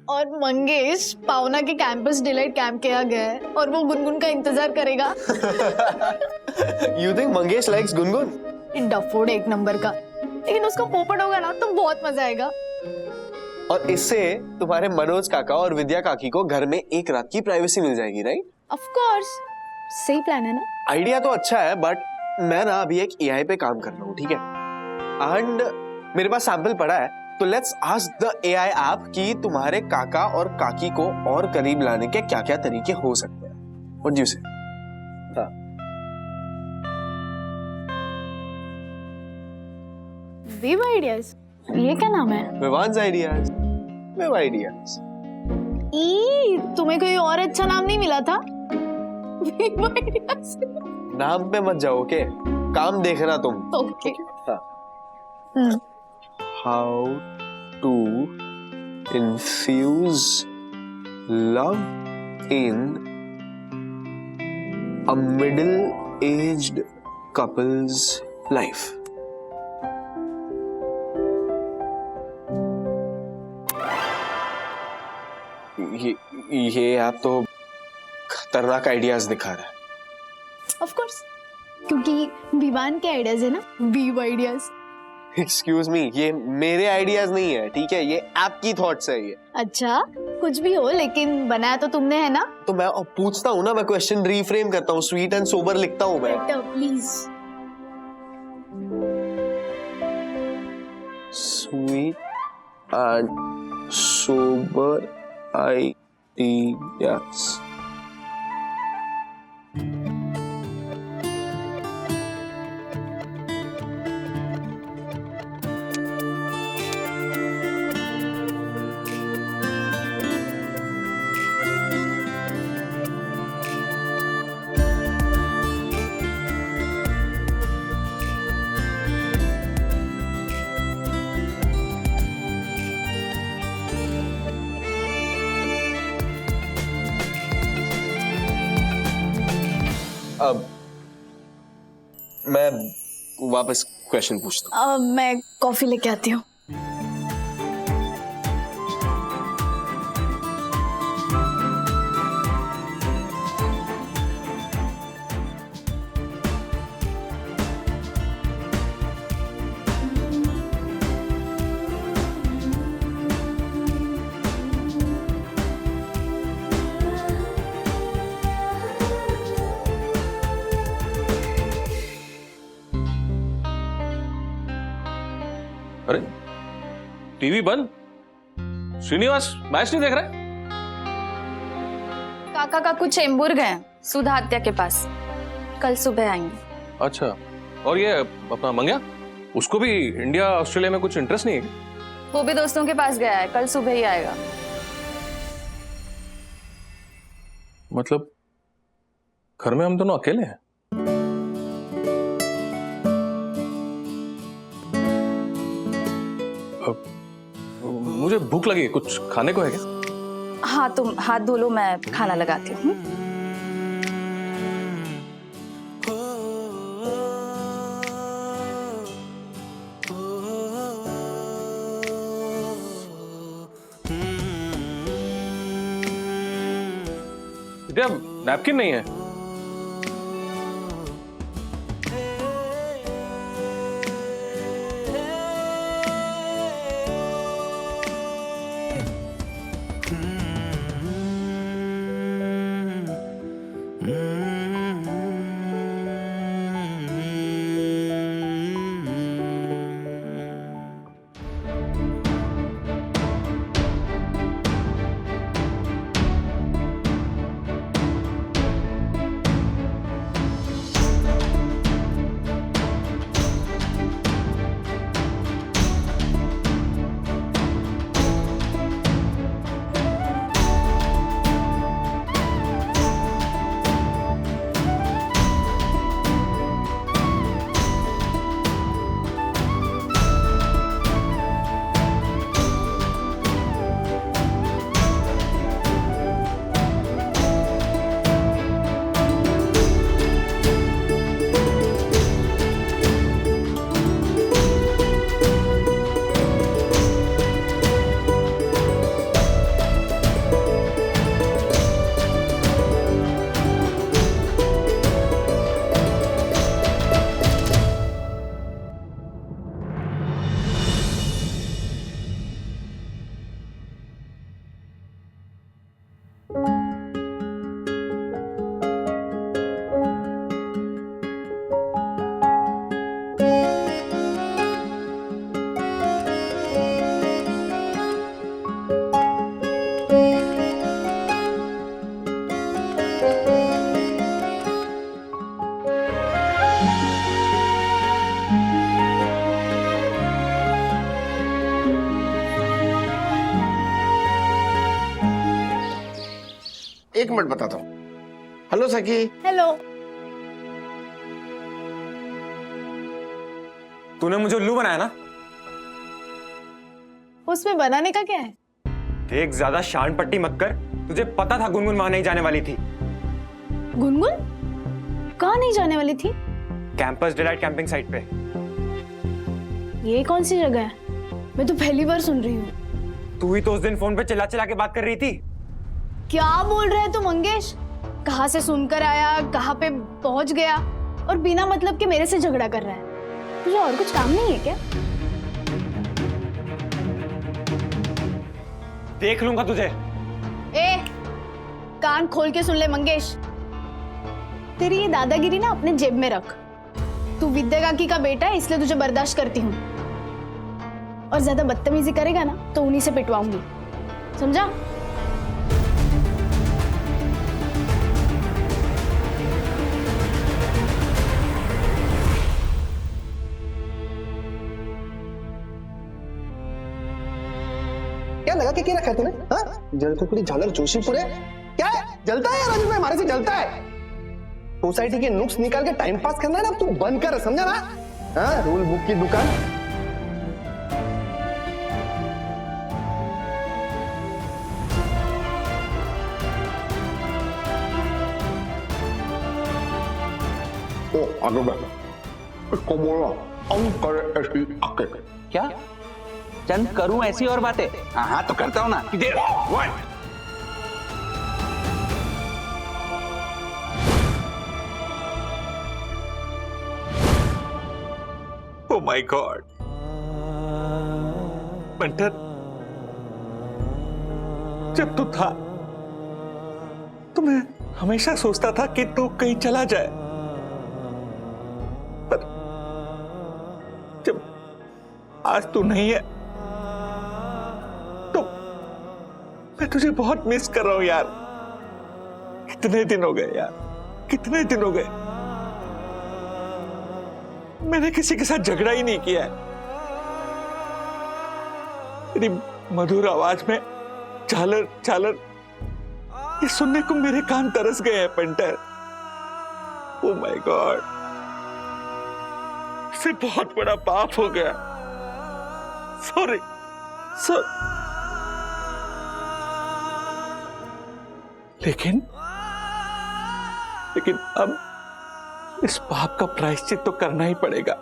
और मंगेश पावना के कैंपस डिलाइट कैंप के आ गया है और वो गुनगुन का इंतजार करेगा। You think Mangesh likes Gungun? डफोड़ एक नंबर का, लेकिन उसका पोपट होगा ना तो बहुत मजा आएगा। और इससे तुम्हारे मनोज काका और विद्या काकी को घर में एक रात की प्राइवेसी मिल जाएगी, राइट? ऑफ कोर्स, सही प्लान है ना? आइडिया तो अच्छा है, बट मैं ना अभी एक एआई पे काम कर रहा हूँ, ठीक है? एंड मेरे पास सैंपल पड़ा है, तो let's ask the AI app कि तुम्हारे काका और काकी को और करीब लाने के क्या-क्या तरीके हो सकते हैं। व्हाट डू यू से? हाँ। विव आइडियाज, ये क्या नाम है? विवान्स आइडियाज, विव आइडियाज। ई, तुम्हें कोई और अच्छा नाम नहीं मिला था? विव आइडियाज। नाम पे मत जाओ, ओके? काम देखना तुम। ओके। हाँ। How to infuse love in a middle-aged couple's life. ये आप तो खतरनाक आइडियाज दिखा रहा है। ऑफ कोर्स, क्योंकि विवान के आइडियाज है ना, विव आइडियाज। एक्सक्यूज मी, ये मेरे आइडियाज नहीं है, ठीक है? ये आपकी थॉट्स है ये। अच्छा, कुछ भी हो, लेकिन बनाया तो तुमने है ना? तो मैं पूछता हूँ ना, मैं क्वेश्चन रिफ्रेम करता हूँ, स्वीट एंड सोबर लिखता हूँ मैं। Please. Sweet and sober ideas. अब मैं वापस क्वेश्चन पूछता हूँ। मैं कॉफी लेके आती हूँ। अरे टीवी बंद? श्रीनिवास मैच नहीं देख रहा है? काका काकू चेंबूर गए हैं सुधा हत्या के पास, कल सुबह आएंगे। अच्छा, और ये अपना मंग्या, उसको भी इंडिया ऑस्ट्रेलिया में कुछ इंटरेस्ट नहीं है? वो भी दोस्तों के पास गया है, कल सुबह ही आएगा। मतलब घर में हम दोनों अकेले हैं? मुझे भूख लगी है, कुछ खाने को है क्या? हाँ तुम हाथ धो लो, मैं खाना लगाती हूँ। विद्या, नैपकिन नहीं है? एक मिनट बताता हूँ। हेलो सखी। हेलो। तूने मुझे उल्लू बनाया ना? उसमें बनाने का क्या है? देख, ज्यादा शान पट्टी मत कर। तुझे पता था गुनगुन वहां नहीं जाने वाली थी। गुनगुन कहाँ नहीं जाने वाली थी? कैंपस डिलाइट कैंपिंग साइट पे। ये कौन सी जगह है? मैं तो पहली बार सुन रही हूँ। तू ही तो उस दिन फोन पे चिल्ला चिल्ला के बात कर रही थी। क्या बोल रहे हैं तुम मंगेश? कहाँ से सुनकर आया, कहाँ पे पहुंच गया और बिना मतलब के मेरे से झगड़ा कर रहा है। तुझे और कुछ काम नहीं है क्या? देख लूंगा तुझे। ए, कान खोल के सुन ले मंगेश। तेरी ये दादागिरी ना अपने जेब में रख। तू विद्या काकी का बेटा है इसलिए तुझे बर्दाश्त करती हूँ, और ज्यादा बदतमीजी करेगा ना तो उन्हीं से पिटवाऊंगी, समझा? क्या लगा के रखा है तूने? हाँ, जल कुकड़ी झालर जोशीपुरे क्या है? जलता है राजू भाई, हमारे से जलता है। सोसाइटी के नुक्स निकाल के टाइम पास करना है ना, तू बंद कर, समझा ना? हाँ, रूल बुक की दुकान। ओ आगे बैठ। इसको बोला अंक करे ऐसी आके। क्या चंद करूं ऐसी और बातें? हाँ हाँ तो करता हूँ ना। इधर वन। ओ माय गॉड बंटर, जब तू था तो मैं हमेशा सोचता था कि तू कहीं चला जाए, पर जब आज तू नहीं है तो मैं तुझे बहुत मिस कर रहा हूं यार। कितने दिन हो गए यार, कितने दिन हो गए मैंने किसी के साथ झगड़ा ही नहीं किया है। तेरी मधुर आवाज में झालर झालर ये सुनने को मेरे कान तरस गए हैं पेंटर। ओ माय गॉड, इससे बहुत बड़ा पाप हो गया। सॉरी लेकिन अब इस पाप का प्रायश्चित तो करना ही पड़ेगा।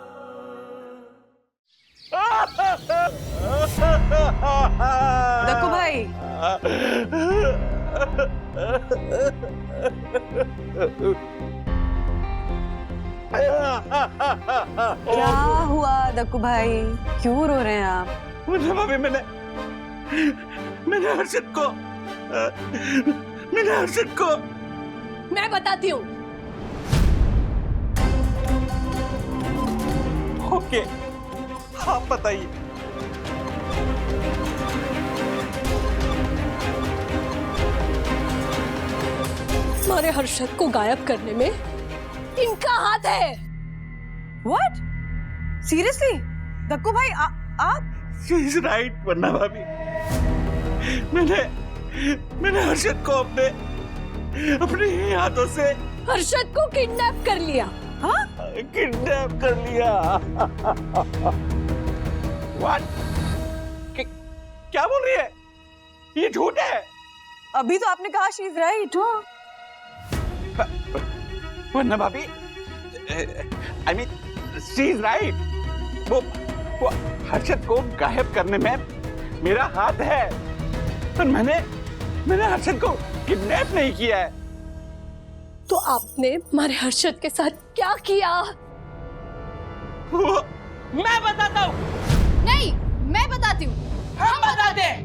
दक्कू भाई, क्या हुआ दक्कू भाई, क्यों रो रहे हैं आप? भाभी मैंने हर्षद को मैं बताती हूँ। ओके, आप बताइए। हमारे हर्षद को गायब करने में इनका हाथ है। What? Seriously? दक्कू भाई आप? She is right वरना भाभी, मैंने हर्षद को अपने ही हाथों से हर्षद को किडनैप कर लिया। हाँ? किडनैप कर लिया। What? क्या बोल रही है? ये झूठ है। अभी तो आपने कहा शी इज राइट। वरना भाभी, I mean, she is right। वो हर्षद को गायब करने में मेरा हाथ है, पर मैंने हर्षद को किडनैप नहीं किया है। तो आपने हमारे हर्षद के साथ क्या किया? मैं बताता हूँ। नहीं, मैं बताती हूँ। हम बताते हैं।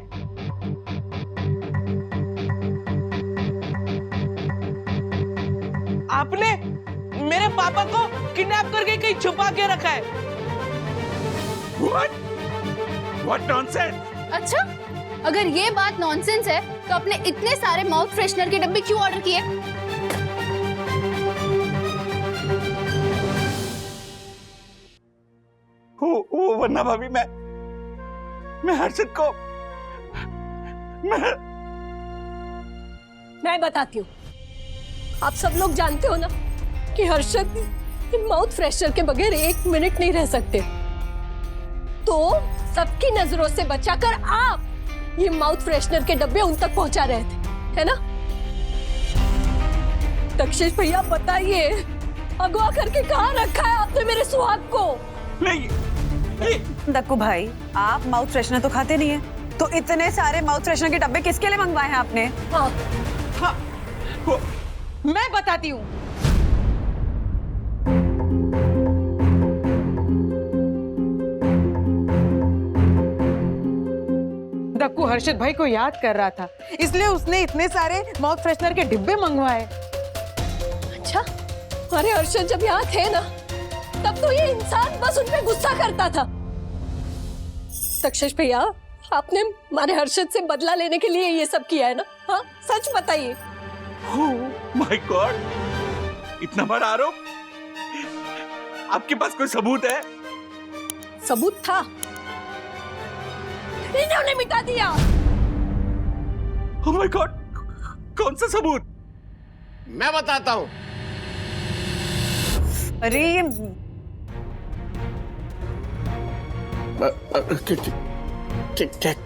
आपने मेरे पापा को किडनैप करके कहीं छुपा के रखा है। What nonsense? अच्छा, अगर ये बात नॉनसेंस है तो आपने इतने सारे माउथ फ्रेशनर के डब्बे क्यों ऑर्डर किए? वो वरना भाभी, मैं हर्षद को मैं बताती हूँ। आप सब लोग जानते हो ना कि हर्षद इन माउथ फ्रेशनर के बगैर 1 मिनट नहीं रह सकते। तो सबकी नजरों से बचाकर आप ये माउथ फ्रेशनर के डब्बे उन तक पहुंचा रहे थे, है ना? दक्षेश भैया बताइए, अगवा करके कहाँ रखा है आपने मेरे सुहाग को? नहीं। दक्कू भाई, आप माउथ फ्रेशनर तो खाते नहीं है, तो इतने सारे माउथ फ्रेशनर के डब्बे किसके लिए मंगवाए हैं आपने? हाँ, मैं बताती हूँ। दक्कू हर्षद भाई को याद कर रहा था, इसलिए उसने इतने सारे माउथ फ्रेशनर के डिब्बे मंगवाए। अच्छा, अरे हर्षद जब यहाँ थे ना, तब तो ये इंसान बस उन पे गुस्सा करता था। दक्षेश भैया, आपने हमारे हर्षद से बदला लेने के लिए ये सब किया है ना? हाँ, सच बताइए। माय गॉड, इतना बड़ा आरोप! आपके पास कोई सबूत है? सबूत था, इन्होंने मिटा दिया। ओह माय गॉड, कौन सा सबूत? मैं बताता हूँ। अरे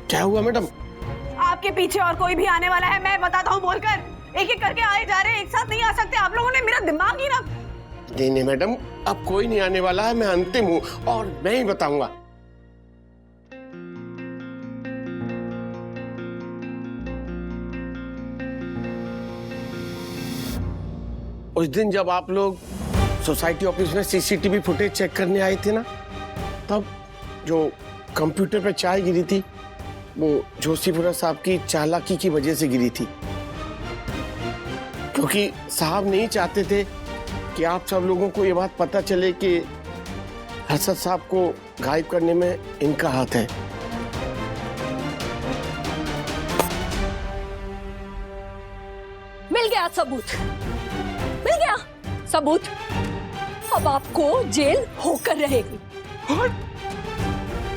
क्या हुआ मैडम? आपके पीछे और कोई भी आने वाला है, मैं बताता हूँ बोलकर। एक एक करके आए जा रहे हैं, एक साथ नहीं आ सकते। आप लोगों ने मेरा दिमाग ही ना। नहीं मैडम, अब कोई नहीं आने वाला है। मैं अंतिम हूँ और मैं ही बताऊंगा। उस दिन जब आप लोग सोसाइटी ऑफिस में सीसीटीवी फुटेज चेक करने आए थे ना, तब जो कंप्यूटर पे चाय गिरी थी, वो जोशीपुरा साहब की चालाकी की वजह से गिरी थी। क्योंकि साहब नहीं चाहते थे कि आप सब लोगों को ये बात पता चले कि हर्षद साहब को गायब करने में इनका हाथ है। मिल गया सबूत, मिल गया सबूत। अब आपको जेल होकर रहेगी।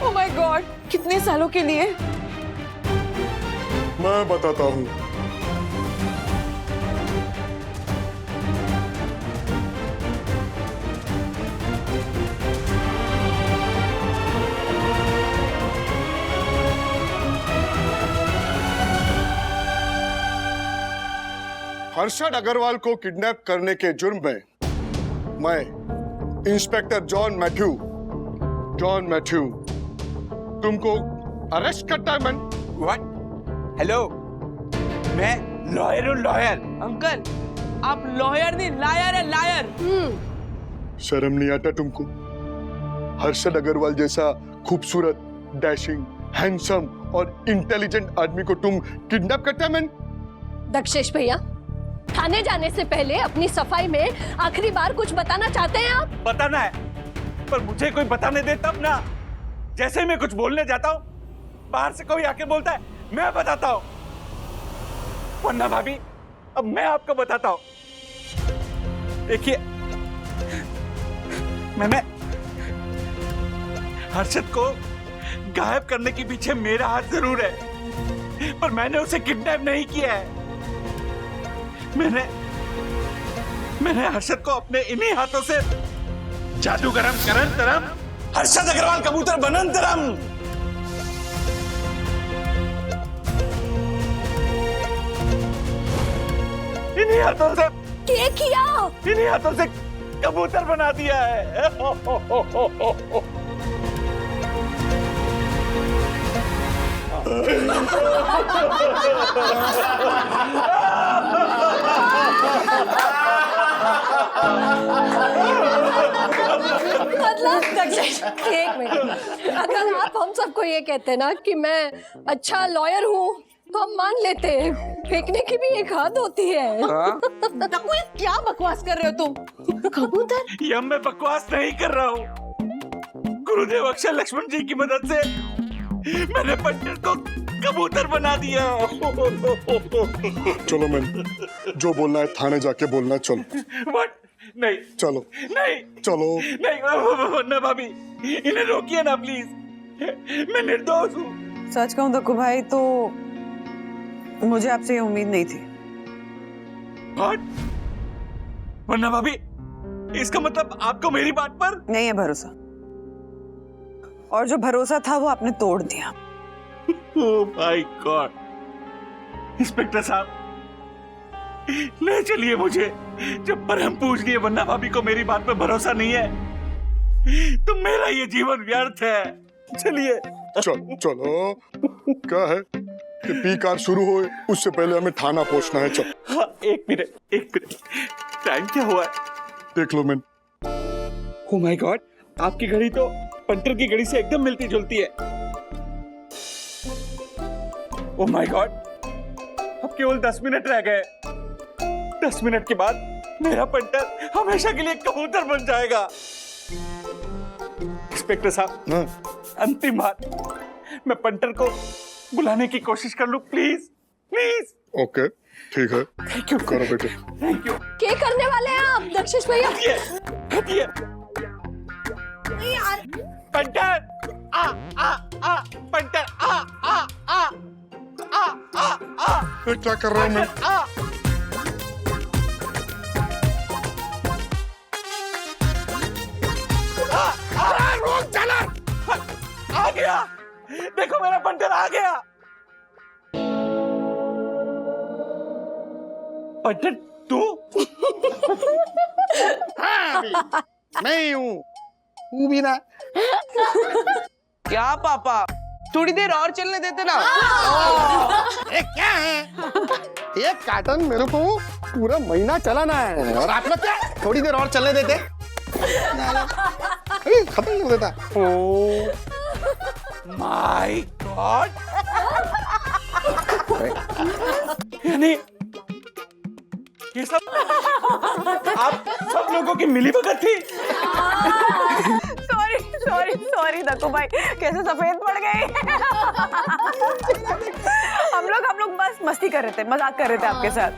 ओह माय गॉड, कितने सालों के लिए? मैं बताता हूँ। हर्षद अग्रवाल को किडनैप करने के जुर्म में मैं इंस्पेक्टर जॉन मैथ्यू तुमको अरेस्ट करता है। मैं व्हाट? हेलो, मैं लॉयर हूँ, लॉयर। अंकल, आप लॉयर नहीं, लायर है, लायर। शर्म नहीं आता तुमको? हर्षद अग्रवाल जैसा खूबसूरत, डैशिंग, हैंडसम और इंटेलिजेंट आदमी को तुम किडनैप करता है। मैं दक्षेश भैया, थाने जाने से पहले अपनी सफाई में आखिरी बार कुछ बताना चाहते हैं आप? बताना है, पर मुझे कोई बताने दे तब ना। जैसे मैं कुछ बोलने जाता हूँ, बाहर से कोई आके बोलता है, मैं बताता हूँ। वरना भाभी, अब मैं आपको बताता हूँ। देखिए, मैंने हर्षद को गायब करने के पीछे मेरा हाथ जरूर है, पर मैंने उसे किडनैप नहीं किया है। मैंने हर्षद को अपने इन्हीं हाथों से जादूगरम करंतरम हर्षद अग्रवाल कबूतर बनंतरम इन्हीं हाथों से क्या किया? इन्हीं हाथों से कबूतर बना दिया है। मतलब दक्षेश, एक मिनट, अगर आप हम सबको ये कहते हैं ना कि मैं अच्छा लॉयर हूँ तो हम मान लेते हैं, फेंकने की भी एक हद होती है। नकुल, क्या बकवास कर रहे हो तुम? कबूतर? ये मैं बकवास नहीं कर रहा हूँ। गुरुदेव अक्षय लक्ष्मण जी की मदद से मैंने पंडित को कबूतर बना दिया। चलो मैं जो बोलना है थाने जाके बोलना। चलो। What? नहीं, चलो नहीं, चलो नहीं, ना भाभी, इन्हें रोकिए ना प्लीज। मैं निर्दोष हूँ। सच कहूं दक्कू भाई, तो मुझे आपसे ये उम्मीद नहीं थी। What? वरना भाभी, इसका मतलब आपको मेरी बात पर नहीं है भरोसा, और जो भरोसा था वो आपने तोड़ दिया। Oh my God! इंस्पेक्टर साहब, ले चलिए मुझे जब पर हम पूछ लिए। वरना भाभी को मेरी बात पे भरोसा नहीं है तो मेरा ये जीवन व्यर्थ है। चलिए। चलो क्या है कि पी कार शुरू हो उससे पहले हमें थाना पहुंचना है। चलो। हाँ, एक मिनट, टाइम क्या हुआ है? देख लो। मैं Oh my God! आपकी घड़ी तो पंटर की घड़ी से एकदम मिलती जुलती है। Oh my God! अब केवल 10 मिनट रह गए। 10 मिनट के बाद मेरा पंटर हमेशा के लिए कबूतर बन जाएगा। इंस्पेक्टर साहब, अंतिम बात, मैं पंटर को बुलाने की कोशिश कर लूं, प्लीज प्लीज। ओके, ठीक है। Thank you. करो बेटे। Thank you. क्या करने वाले हैं आप दक्षेश भैया? हटिए। पंटर, पंटर, ये क्या कर रहा हूँ मैं? रोक चला। आ गया, देखो मेरा पंटर आ गया। पंटर तू? हाँ, मैं ही हूँ। तू भी ना। क्या पापा, थोड़ी देर और चलने देते ना। ये क्या है? एक कार्टन मेरे को पूरा महीना चलाना है और आप लोग क्या थोड़ी देर और चलने देते? खत्म कर देता। My God! यानी ये सब आप सब लोगों की मिलीभगत थी। सॉरी। भाई दक्कू भाई कैसे सफेद पड़ गए। हम लोग बस मस्ती कर रहे थे, मजाक कर रहे थे आपके साथ।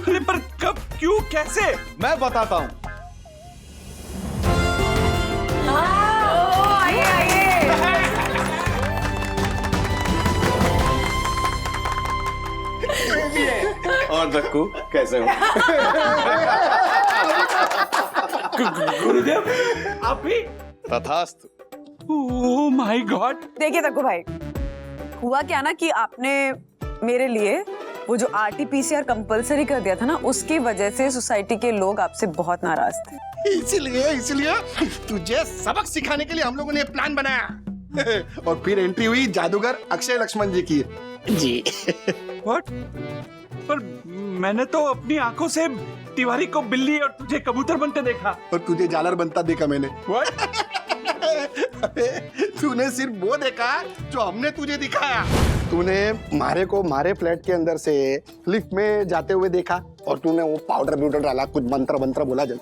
अरे पर कब, क्यों, कैसे? मैं बताता हूँ। आइए आइए। और दक्कू कैसे हो? गुरुदेव आप भी? तथास्तु। Oh my God. देखिए दक्कू भाई, हुआ क्या ना कि आपने मेरे लिए वो जो RT-PCR कंपलसरी कर दिया था ना, उसकी वजह से सोसाइटी के लोग आपसे बहुत नाराज थे। इसीलिए तुझे सबक सिखाने के लिए हम लोगों ने प्लान बनाया। और फिर एंट्री हुई जादूगर अक्षय लक्ष्मण जी की। जी। व्हाट? पर मैंने तो अपनी आंखों से तिवारी को बिल्ली और तुझे कबूतर बनते देखा। और तुझे जालर बनता देखा मैंने। व्हाट? तूने सिर्फ वो देखा जो हमने तुझे दिखाया। तूने मारे को मारे फ्लैट के अंदर से लिफ्ट में जाते हुए देखा और तूने वो पाउडर डाला, कुछ मंत्र बोला जब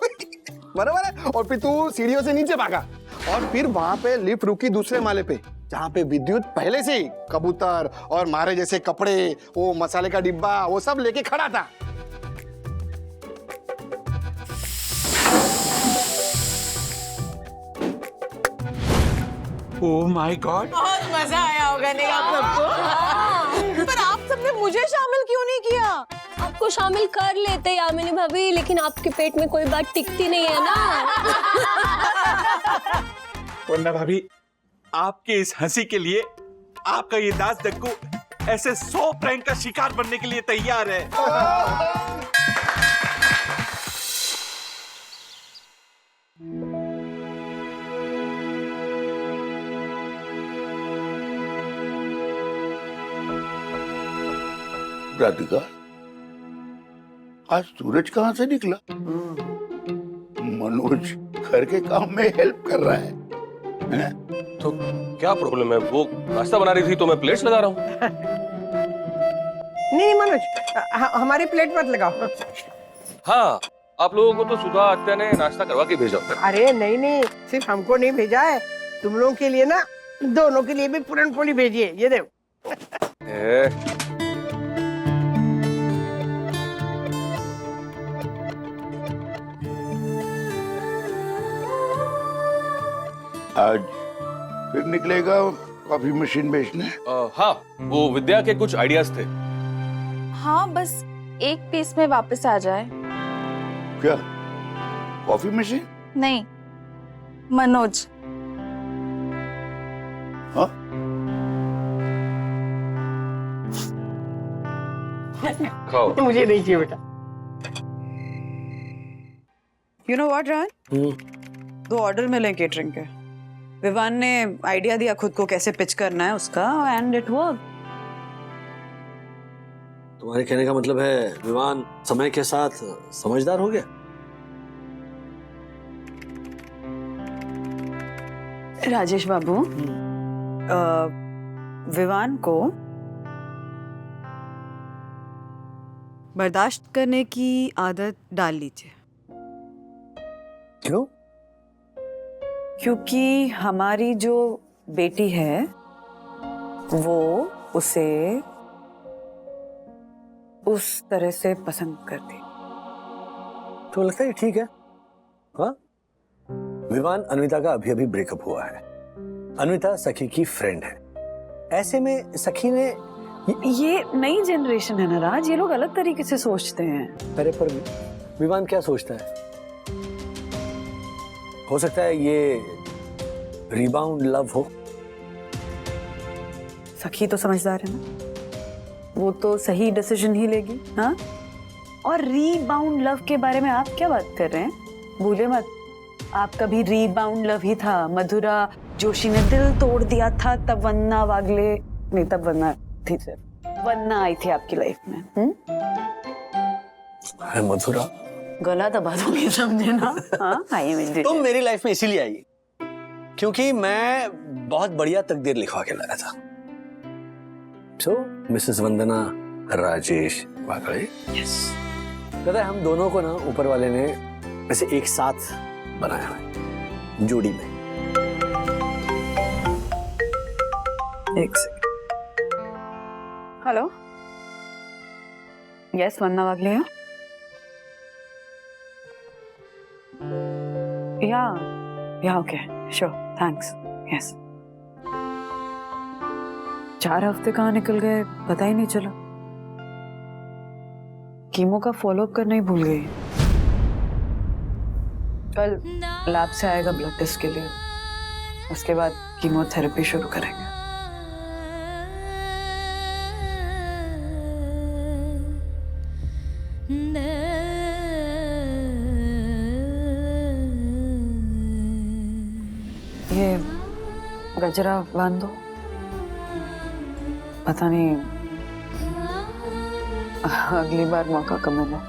बराबर है। और फिर तू सीढ़ियों से नीचे भागा और फिर वहां पे लिफ्ट रुकी दूसरे माले पे, जहाँ पे विद्युत पहले से ही कबूतर और मारे जैसे कपड़े, वो मसाले का डिब्बा, वो सब लेके खड़ा था। Oh my God. बहुत मजा आया होगा नहीं आप सबको? पर आप सबने मुझे शामिल क्यों नहीं किया? आपको शामिल कर लेते यामिनी भाभी, लेकिन आपके पेट में कोई बात टिकती नहीं है ना। वरना भाभी, आपके इस हंसी के लिए आपका ये दास दक्कू ऐसे 100 प्रैंक का शिकार बनने के लिए तैयार है। राधिका, आज सूरज कहाँ से निकला? मनोज घर के काम में हेल्प कर रहा है। तो क्या प्रॉब्लम है? वो नाश्ता बना रही थी तो मैं प्लेट्स लगा रहा हूँ। नहीं मनोज, हमारी प्लेट मत लगाओ। हाँ, आप लोगों को तो सुधा आत्या ने नाश्ता करवा के भेजा। अरे नहीं, सिर्फ हमको नहीं भेजा है, तुम लोगों के लिए ना, दोनों के लिए भी पूरन पोली भेजी है। ये देखो। आज फिर निकलेगा कॉफी मशीन बेचने? हाँ, वो विद्या के कुछ आइडियाज थे। हाँ, बस एक पीस में वापस आ जाए। क्या कॉफी मशीन? नहीं, मनोज। हाँ? खाओ। मुझे नहीं चाहिए बेटा। You know what, run? 2 order मिले केटरिंग के। विवान ने आइडिया दिया खुद को कैसे पिच करना है उसका, एंड इट वर्क। तुम्हारे कहने का मतलब है विवान समय के साथ समझदार हो गया? राजेश बाबू, विवान को बर्दाश्त करने की आदत डाल लीजिए। क्यों? क्योंकि हमारी जो बेटी है वो उसे उस तरह से पसंद करती। तो लगता है ठीक है। हाँ, विवान अन्विता का अभी ब्रेकअप हुआ है। अन्विता सखी की फ्रेंड है। ऐसे में सखी ने ये नई जनरेशन है ना राज, ये लोग अलग तरीके से सोचते हैं। अरे पर विवान क्या सोचता है? हो सकता है ये रिबाउंड लव हो। सखी तो समझदार है ना, वो तो सही डिसीजन ही लेगी। हाँ, और रीबाउंड लव के बारे में आप क्या बात कर रहे हैं? भूले मत, आपका भी रीबाउंड लव ही था। मधुरा जोशी ने दिल तोड़ दिया था तब वन्ना वागले नहीं, तब वन्ना थी, सिर्फ वन्ना आई थी आपकी लाइफ में। मधुरा गला दबा दोगे, समझे ना? हाँ, आई मिल तुम मेरी लाइफ में इसीलिए आई क्योंकि मैं बहुत बढ़िया तकदीर लिखवा के लाया था। सो मिसेस वंदना राजेश वाकड़े, यस, पता है हम दोनों को ना ऊपर वाले ने वैसे एक साथ बनाया है, जोड़ी में। एक सेकंड. हेलो. यस, वंदना वागले. या ओके, श्योर, थैंक्स. यस. 4 हफ्ते कहाँ निकल गए पता ही नहीं चला. कीमो का फॉलोअप करना ही भूल गई. कल लैब से आएगा ब्लड टेस्ट के लिए. उसके बाद कीमोथेरेपी शुरू करेंगे. ये गजरा बांध दो. पता नहीं अगली बार मौका कब मिला.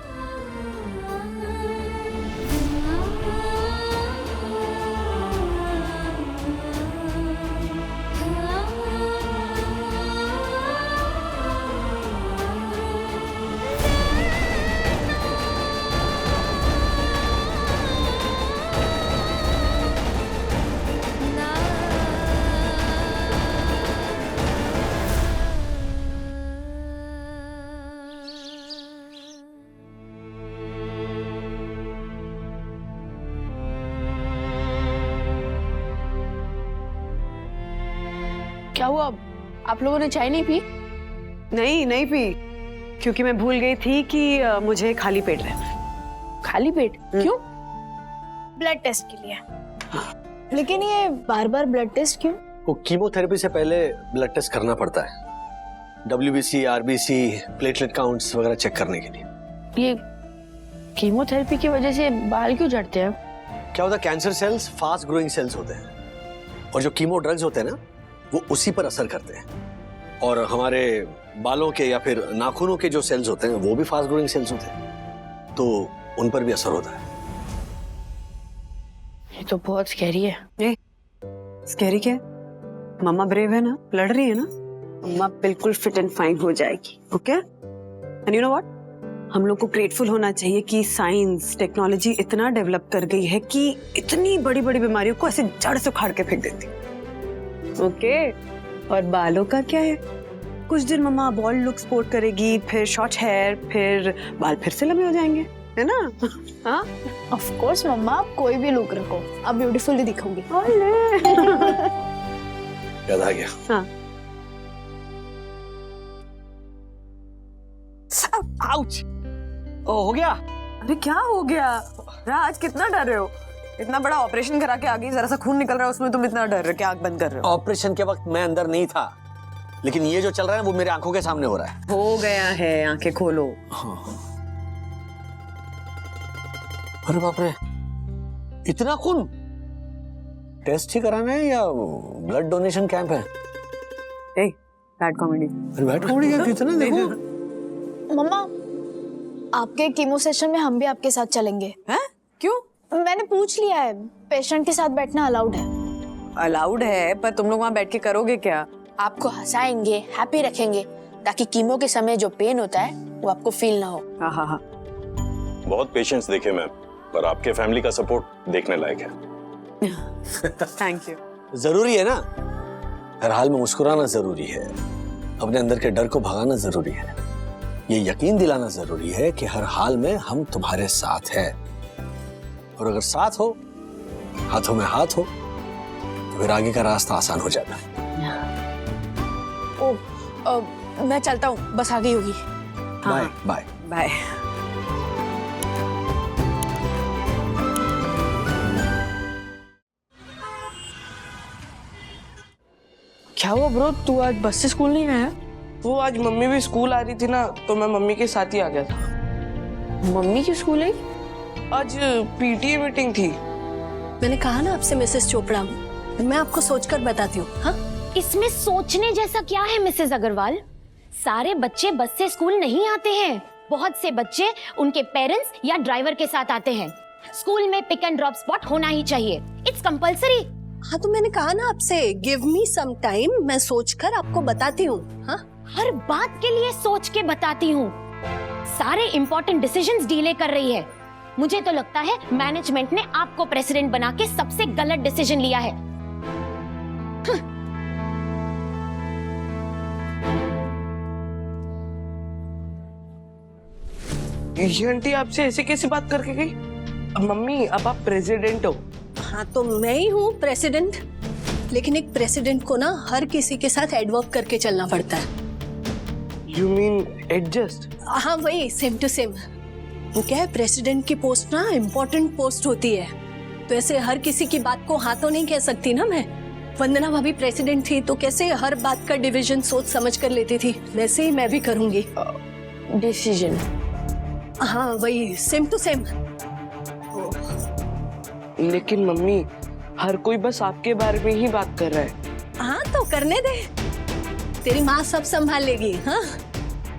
क्या हुआ? आप लोगों ने चाय नहीं पी? नहीं पी, क्योंकि मैं भूल गई थी कि मुझे खाली पेट रहना. खाली पेट? क्यों? ब्लड टेस्ट के लिए. लेकिन ये बार बार ब्लड टेस्ट क्यों? वो कीमोथेरेपी से पहले ब्लड टेस्ट करना पड़ता है. WBC, RBC, प्लेटलेट काउंट्स वगैरह चेक करने के लिए. ये कीमोथेरेपी की वजह से बाल क्यों झड़ते हैं? क्या होता है, cancer cells fast growing cells होते हैं, और जो कीमो ड्रग्स होते हैं ना, वो उसी पर असर करते हैं. और हमारे बालों के या फिर नाखूनों के जो सेल्स होते हैं वो भी फास्ट ग्रोइंग सेल्स होते हैं, तो उन पर भी असर होता है. ये तो बहुत स्कैरी है. स्कैरी क्या? मम्मा ब्रेव है ना, लड़ रही है ना. मम्मा बिल्कुल फिट एंड फाइन हो जाएगी. Okay? And you know what, हम लोग को ग्रेटफुल होना चाहिए कि साइंस टेक्नोलॉजी इतना डेवलप कर गई है कि इतनी बड़ी बड़ी बीमारियों को ऐसे जड़ से उखाड़ के फेंक देती. ओके. और बालों का क्या है? कुछ दिन मम्मा बॉल्ड लुक स्पोर्ट करेगी, फिर शॉर्ट हेयर, फिर बाल फिर से लंबे हो जाएंगे, है ना? हाँ, ऑफ कोर्स मम्मा, आप कोई भी लुक रखो, आप ब्यूटीफुल दिखोगी. याद आ गया. हाँ. आउच. ओ, हो गया. अरे क्या हो गया? राज, कितना डर रहे हो? इतना बड़ा ऑपरेशन करा के आ गई, जरा सा खून निकल रहा है उसमें, तुम इतना डर रहे हो? क्या आंख बंद कर रहे हो? ऑपरेशन के वक्त मैं अंदर नहीं था, लेकिन ये जो चल रहा है वो मेरे आंखों के सामने हो रहा है. हो गया है, आंखें खोलो. अरे बाप रे, इतना खून! टेस्ट ही कराना है या ब्लड डोनेशन कैंप है? Bad comedy. अरे बैड कॉमेडी क्या? कितना देखो. मम्मा, आपके कीमो सेशन में हम भी आपके साथ चलेंगे. हैं? क्यों? मैंने पूछ लिया है, पेशेंट के साथ बैठना अलाउड है. अलाउड है, पर तुम लोग वहाँ बैठ के करोगे क्या? आपको हंसाएंगे, हैप्पी रखेंगे, ताकि कीमो के समय जो पेन होता है वो आपको फील ना हो. हाँ. बहुत पेशेंस देखे मैम, पर आपके फैमिली का सपोर्ट देखने लायक है. Thank you. जरूरी है ना, हर हाल में मुस्कुराना जरूरी है, अपने अंदर के डर को भगाना जरूरी है, ये यकीन दिलाना जरूरी है कि हर हाल में हम तुम्हारे साथ हैं. और अगर साथ हो, हाथों में हाथ हो, तो फिर आगे का रास्ता आसान हो जाता है. मैं चलता हूँ, बस आ गई होगी. Bye bye bye. क्या हुआ ब्रो, तू आज बस से स्कूल नहीं आया? वो आज मम्मी भी स्कूल आ रही थी ना, तो मैं मम्मी के साथ ही आ गया था. मम्मी की स्कूल आई? आज पीटीए मीटिंग थी. मैंने कहा ना आपसे मिसेस चोपड़ा, मैं आपको सोचकर बताती हूँ. हाँ, इसमें सोचने जैसा क्या है मिसेस अग्रवाल? सारे बच्चे बस से स्कूल नहीं आते हैं. बहुत से बच्चे उनके पेरेंट्स या ड्राइवर के साथ आते हैं. स्कूल में पिक एंड ड्रॉप स्पॉट होना ही चाहिए. It's compulsory. हाँ, तो मैंने कहा ना आपसे, गिव मी सम टाइम, मैं सोचकर आपको बताती हूँ. हाँ, हर बात के लिए सोच के बताती हूँ. सारे इम्पोर्टेंट डिसीजंस डीले कर रही है. मुझे तो लगता है मैनेजमेंट ने आपको प्रेसिडेंट बना के सबसे गलत डिसीजन लिया है. ये आंटी आपसे ऐसे कैसे बात करके गई? मम्मी अब आप प्रेसिडेंट हो। हाँ तो मैं ही हूँ प्रेसिडेंट, लेकिन एक प्रेसिडेंट को ना हर किसी के साथ एडवर्क करके चलना पड़ता है। You mean adjust? हाँ वही, सेम टू सेम। वो क्या है, प्रेसिडेंट की पोस्ट ना इम्पोर्टेंट पोस्ट होती है, तो ऐसे हर किसी की बात को हाँ तो नहीं कह सकती ना मैं। वंदना भाभी प्रेसिडेंट थी तो कैसे हर बात का डिवीजन सोच समझ कर लेती थी, वैसे ही मैं भी करूंगी डिसीजन। हाँ वही, सेम टू सेम। लेकिन मम्मी हर कोई बस आपके बारे में ही बात कर रहा है। हाँ तो करने दे, तेरी माँ सब संभाल लेगी। हाँ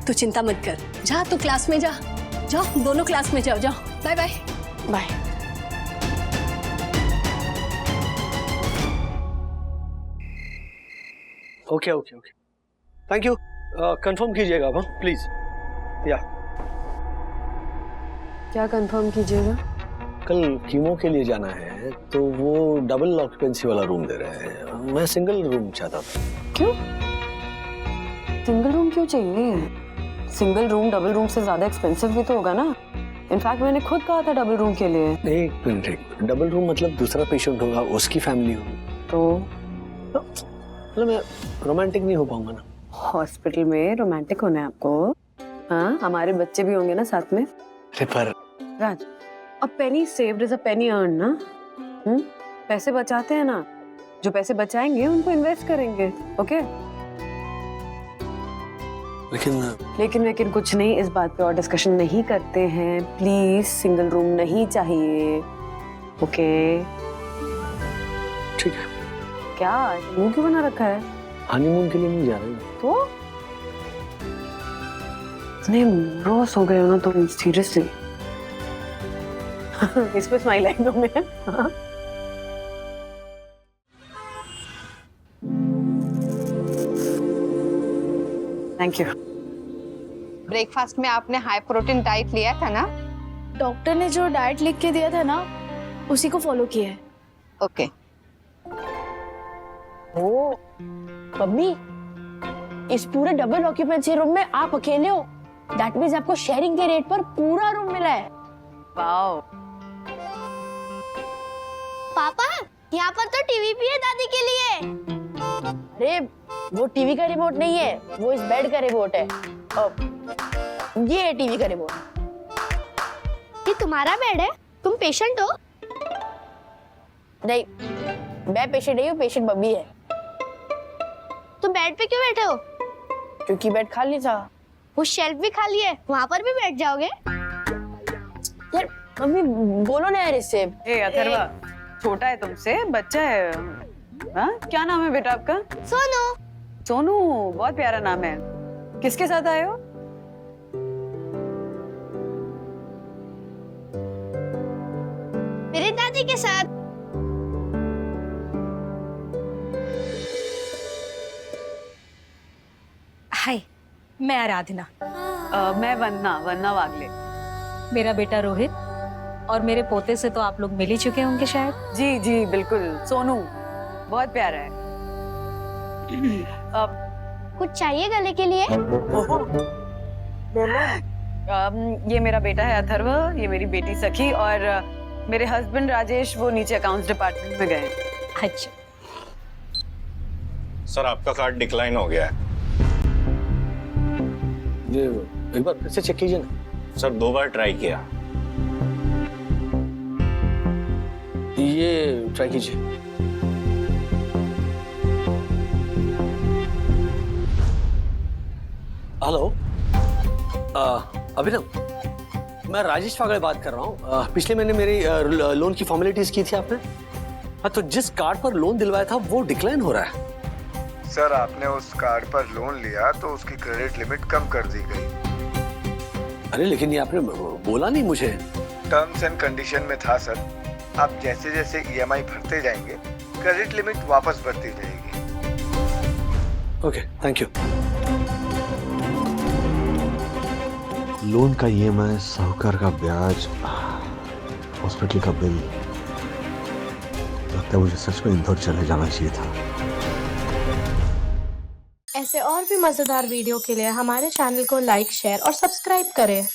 तू चिंता मत कर, जा तू क्लास में जा, जाओ दोनों क्लास में जाओ, जाओ bye bye bye. Okay okay okay, thank you. Confirm कीजिएगा अब, प्लीज। या क्या कंफर्म कीजिएगा? कल कीमो के लिए जाना है तो वो डबल ऑक्यूपेंसी वाला रूम दे रहे हैं, मैं सिंगल रूम चाहता था। क्यों सिंगल रूम क्यों चाहिए? सिंगल रूम डबल रूम से ज्यादा एक्सपेंसिव भी तो होगा ना। इनफैक्ट मैंने खुद कहा था डबल रूम के लिए। एक मिनट, डबल रूम मतलब दूसरा पेशेंट होगा, उसकी फैमिली होगी तो मतलब मैं रोमांटिक नहीं हो पाऊंगा ना। हॉस्पिटल में रोमांटिक होना है आपको? हाँ हमारे बच्चे भी होंगे ना साथ में। पर Raj, a penny saved is a penny earn ना। पैसे बचाते हैं ना, जो पैसे बचाएंगे उनको इन्वेस्ट करेंगे। ओके लेकिन कुछ नहीं, इस बात पे और डिस्कशन नहीं करते हैं प्लीज। सिंगल रूम नहीं चाहिए। ओके ठीक है। क्या मुंह क्यों बना रखा है? हनीमून के लिए नहीं जा रहे तो इतने रोज हो गए हो ना तुम, सीरियसली। इस पे स्माइल आई तुम्हें? Thank you. ब्रेकफास्ट में आपने हाई प्रोटीन डाइट लिया था ना? डॉक्टर ने जो डाइट लिख के दिया था ना, उसी को फॉलो किया है। ओके। ओ मम्मी, इस पूरे डबल ऑक्यूपेंसी रूम में आप अकेले हो। दैट मींस आपको शेयरिंग के रेट पर पूरा रूम मिला है। वाओ। पापा यहाँ पर तो टीवी भी है दादी के लिए। अरे वो टीवी का रिमोट नहीं है, वो इस बेड का रिमोट है। ये है टीवी का रिमोट। ये तुम्हारा बेड है? तुम पेशेंट हो? नहीं, मैं पेशेंट नहीं हूँ, पेशेंट मम्मी है। तुम बेड पे क्यों बैठे हो? क्योंकि बेड खाली था। वो शेल्फ भी खाली है, वहाँ पर भी बैठ जाओगे? यार मम्मी बोलो ना यार इससे। ए अथर्वा, छोटा है तुमसे, बच्चा है। हाँ क्या नाम है बेटा आपका? सोनू। सोनू, बहुत प्यारा नाम है। किसके साथ आए हो? मेरी दादी के साथ। हाय, मैं आराधना। मैं वंदना वागले। मेरा बेटा रोहित, और मेरे पोते से तो आप लोग मिल ही चुके होंगे शायद। जी जी बिल्कुल, सोनू बहुत प्यारा है। कुछ चाहिए गले के लिए? ये मेरा बेटा है अथर्व, ये मेरी बेटी सखी, और मेरे हस्बैंड राजेश वो नीचे अकाउंट्स डिपार्टमेंट में गए। अच्छा सर, आपका कार्ड डिक्लाइन हो गया है। ये एक बार फिर से चेक कीजिए ना। सर 2 बार ट्राई किया। ये ट्राई कीजिए। हेलो अभिनव, मैं राजेश फागड़े बात कर रहा हूँ। पिछले महीने मेरी लोन की फॉर्मेलिटीज की थी आपने। हाँ तो जिस कार्ड पर लोन दिलवाया था वो डिक्लाइन हो रहा है। सर आपने उस कार्ड पर लोन लिया तो उसकी क्रेडिट लिमिट कम कर दी गई। अरे लेकिन ये आपने बोला नहीं मुझे। टर्म्स एंड कंडीशन में था सर। आप जैसे जैसे ईएमआई भरते जाएंगे क्रेडिट लिमिट वापस बढ़ती जाएगी। Okay thank you. लोन का ईएमआई, साहूकार का ब्याज, हॉस्पिटल का बिल। लगता है मुझे सच में इंदौर चले जाना चाहिए था। ऐसे और भी मजेदार वीडियो के लिए हमारे चैनल को लाइक, शेयर और सब्सक्राइब करें।